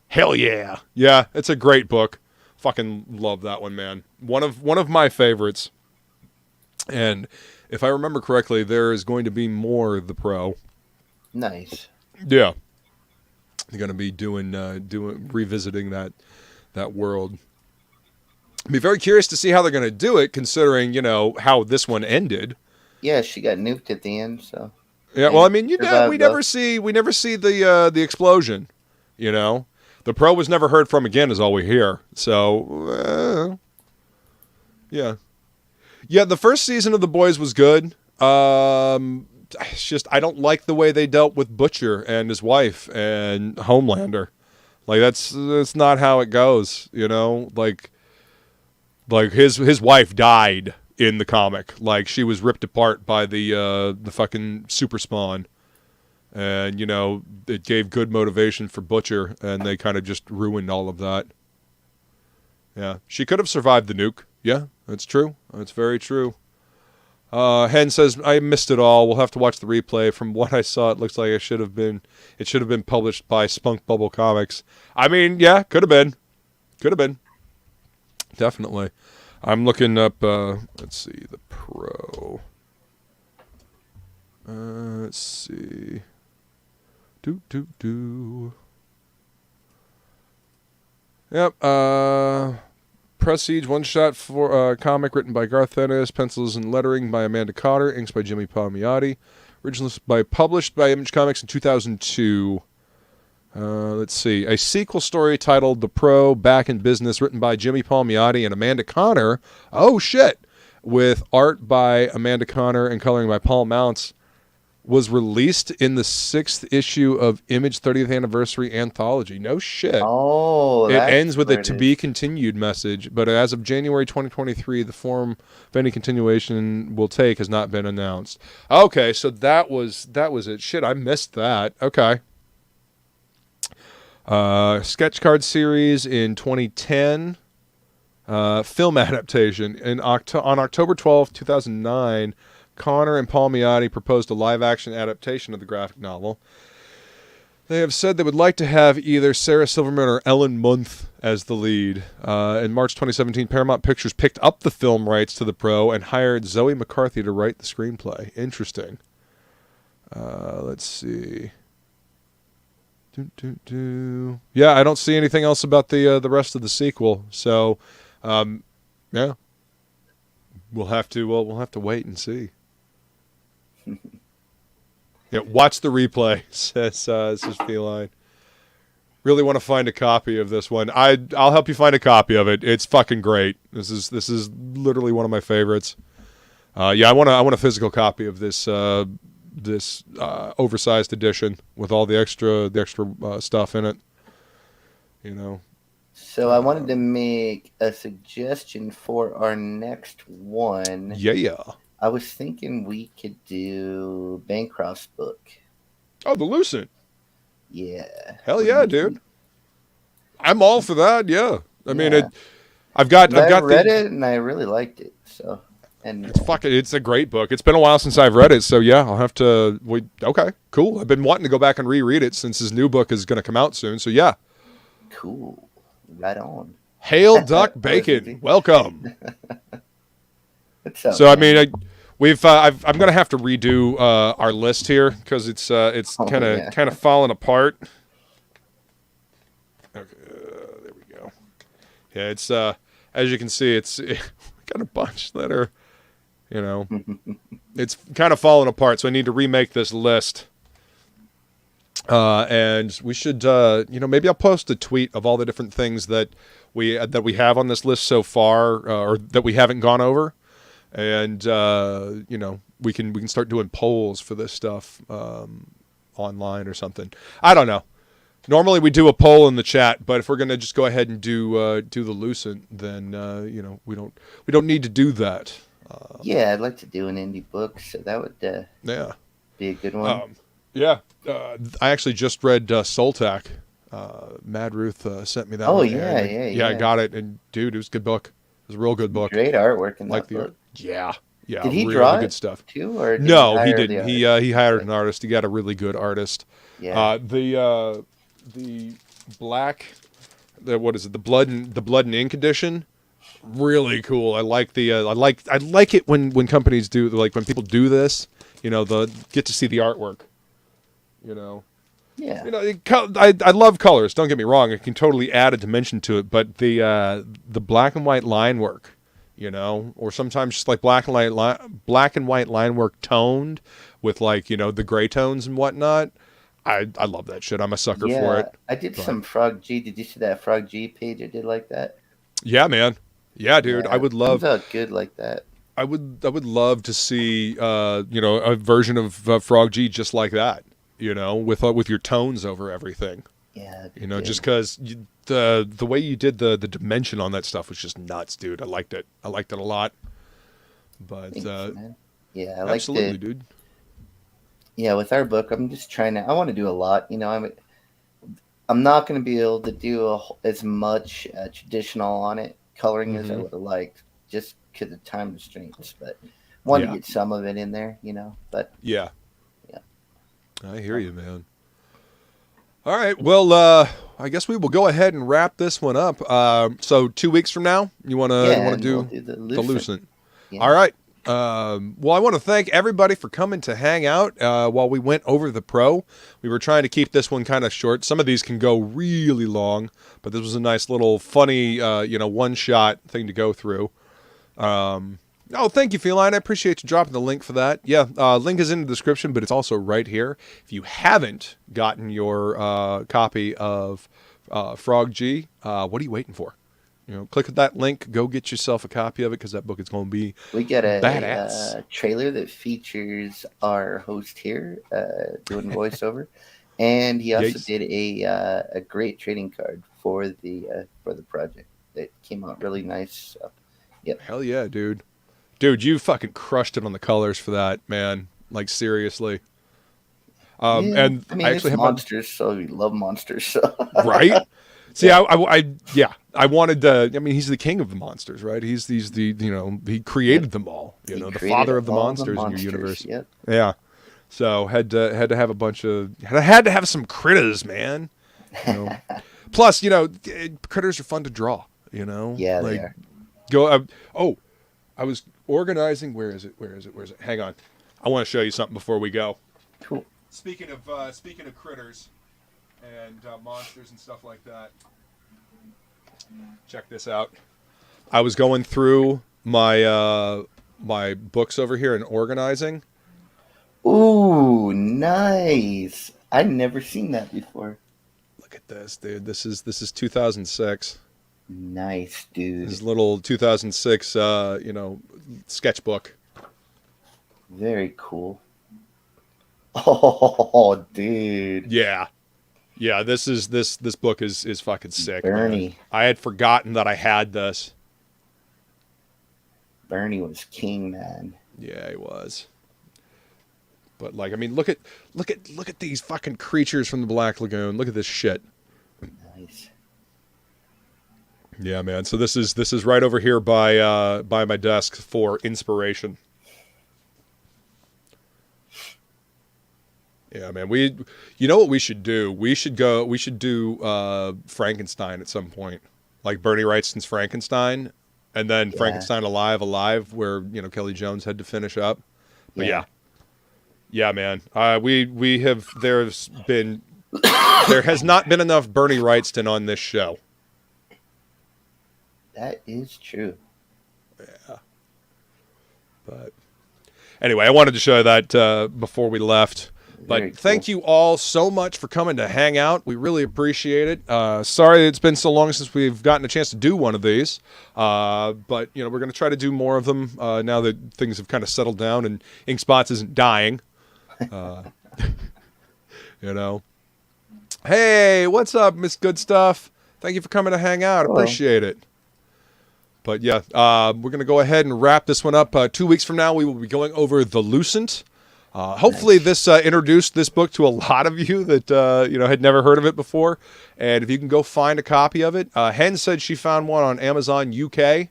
Hell yeah. Yeah, it's a great book. Fucking love that one, man. One of my favorites. And if I remember correctly, there is going to be more The Pro. Nice. Yeah. They're going to be revisiting that world. I'd be very curious to see how they're going to do it, considering, how this one ended. Yeah, she got nuked at the end, so. Yeah, well, I mean, we never see the explosion, The Pro was never heard from again, is all we hear. So, yeah. Yeah, the first season of The Boys was good. It's just, I don't like the way they dealt with Butcher and his wife and Homelander. Like, that's not how it goes, Like his wife died in the comic. Like, she was ripped apart by the fucking super spawn. And, it gave good motivation for Butcher, and they kind of just ruined all of that. Yeah. She could have survived the nuke. Yeah, that's true. That's very true. Hen says, I missed it all. We'll have to watch the replay. From what I saw, it looks like it should have been published by Spunk Bubble Comics. I mean, yeah, could have been. Could have been. Definitely. I'm looking up, let's see, the Pro. Let's see. Yep, Prestige one-shot for comic written by Garth Ennis, pencils and lettering by Amanda Cotter, inks by Jimmy Palmiotti, originally published by Image Comics in 2002. Let's see, a sequel story titled The Pro Back in Business, written by Jimmy Palmiotti and Amanda Connor. Oh shit! With art by Amanda Connor and coloring by Paul Mounts, was released in the 6th issue of Image 30th Anniversary Anthology. No shit. Oh, it ends with a to-be-continued message, but as of January 2023, the form of any continuation will take has not been announced. Okay, so that was it. Shit, I missed that. Okay. Sketch card series in 2010. Film adaptation. On October 12th, 2009, Connor and Palmiotti proposed a live-action adaptation of the graphic novel. They have said they would like to have either Sarah Silverman or Ellen Munthe as the lead. In March 2017, Paramount Pictures picked up the film rights to The Pro and hired Zoe McCarthy to write the screenplay. Interesting. Let's see. Yeah, I don't see anything else about the rest of the sequel. So, yeah, we'll have to wait and see. Yeah, watch the replay, says Feline. Really want to find a copy of this one. I'll help you find a copy of it. It's fucking great. This is literally one of my favorites. Yeah, I want a physical copy of this oversized edition with all the extra stuff in it. So I wanted to make a suggestion for our next one. Yeah. I was thinking we could do Bancroft's book. Oh, the Lucent. Yeah. Hell yeah, dude. I'm all for that. Yeah. I mean, I read it and I really liked it. So, and it's a great book. It's been a while since I've read it, so yeah, I'll have to. Okay, cool. I've been wanting to go back and reread it since his new book is going to come out soon. So yeah. Cool. Right on. Hail Duck Bacon. Welcome. Up, so man? I mean, I'm gonna have to redo our list here because it's kind of falling apart. Okay, there we go. Yeah, it's as you can see, it's got a bunch that are, it's kind of falling apart. So I need to remake this list. And we should, maybe I'll post a tweet of all the different things that we have on this list so far, or that we haven't gone over. And, we can start doing polls for this stuff, online or something. I don't know. Normally we do a poll in the chat, but if we're going to just go ahead and do the Lucent, then, we don't need to do that. Yeah, I'd like to do an indie book. So that would, be a good one. Yeah. I actually just read Soltak. Mad Ruth sent me that one. Yeah, I got it. And dude, it was a good book. It was a real good book. Great artwork in that book. Yeah. Did he draw good stuff too, or no? He didn't. He hired an artist. He got a really good artist. Yeah. The black, what is it? The blood and ink edition. Really cool. I like I like it when companies do, like when people do this. They'll get to see the artwork. Yeah. You know, I love colors. Don't get me wrong. It can totally add a dimension to it. But the black and white line work, you know, or sometimes just like black and white line work toned with like, you know, the gray tones and whatnot. I love that shit. I'm a sucker for it. I did some Frog G. Did you see that Frog G page I did like that? Yeah, man. Yeah, dude. Yeah, I would love. Comes out good like that. I would love to see, you know, a version of Frog G just like that. You know, with your tones over everything. Yeah. You know, just because the way you did the dimension on that stuff was just nuts, dude. I liked it. I liked it a lot. But Thanks, man. Yeah, I absolutely, liked it. dude. Yeah, with our book, I'm just trying to. I want to do a lot. You know, I'm not going to be able to do as much traditional on it coloring as I would have liked, just because of time restraints. But wanted to get some of it in there. You know, but yeah. I hear you, man. All right. Well, I guess we will go ahead and wrap this one up. So 2 weeks from now, you want to do the Lucent. Yeah. All right. Well, I want to thank everybody for coming to hang out while we went over the Pro. We were trying to keep this one kind of short. Some of these can go really long, but this was a nice little funny, you know, one-shot thing to go through. Oh, thank you, Feline. I appreciate you dropping the link for that. Yeah, link is in the description, but it's also right here. If you haven't gotten your copy of Frog G, what are you waiting for? You know, click that link. Go get yourself a copy of it because that book is going to be we got a badass. Trailer that features our host here doing voiceover, and he also did a great trading card for the project that came out really nice. So, yep. Hell yeah, dude. Dude, you fucking crushed it on the colors for that, man. Like, seriously. And I mean, I actually have monsters, so we love monsters. So. Right? See, I wanted to. I mean, he's the king of the monsters, right? He's the you know, he created them all. You know, the father of the monsters in your universe. Yep. Yeah. So had to have a bunch of had to have some critters, man. You know? Plus, you know, critters are fun to draw. You know. Yeah, like, they are. Go. I was organizing. Where is it? Hang on. I want to show you something before we go. Cool. Speaking of critters and monsters and stuff like that, check this out. I was going through my my books over here and organizing. Ooh, nice! I've never seen that before. Look at this, dude. This is 2006. Nice, dude. This little 2006, you know, sketchbook. Very cool. Oh, dude. Yeah. This book is fucking sick. Bernie. Man. I had forgotten that I had this. Bernie was king, man. Yeah, he was. But like, I mean, look at these fucking creatures from the Black Lagoon. Look at this shit. Nice. Yeah, man. So this is right over here by my desk for inspiration. Yeah, man. You know what we should do? We should do Frankenstein at some point, like Bernie Wrightson's Frankenstein, and then Frankenstein Alive, where you know Kelly Jones had to finish up. But yeah, man. There has not been enough Bernie Wrightson on this show. That is true. Yeah. But anyway, I wanted to show that before we left. But thank you all so much for coming to hang out. We really appreciate it. Sorry it's been so long since we've gotten a chance to do one of these. But, you know, we're going to try to do more of them now that things have kind of settled down and Inkspots isn't dying. You know. Hey, what's up, Miss Goodstuff? Thank you for coming to hang out. Appreciate it. But, yeah, we're going to go ahead and wrap this one up. 2 weeks from now, we will be going over The Lucent. Hopefully this introduced this book to a lot of you that you know had never heard of it before, and if you can go find a copy of it, Hen said she found one on Amazon UK.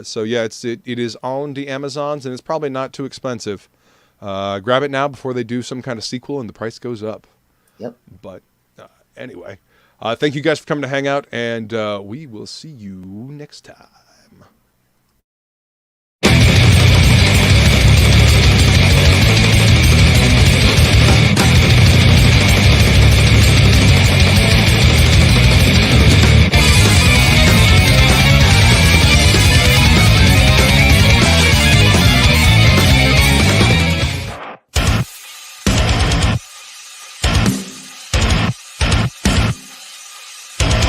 So yeah, it is on the Amazons and it's probably not too expensive. Grab it now before they do some kind of sequel and the price goes up. Yep. But anyway, thank you guys for coming to hang out, and we will see you next time.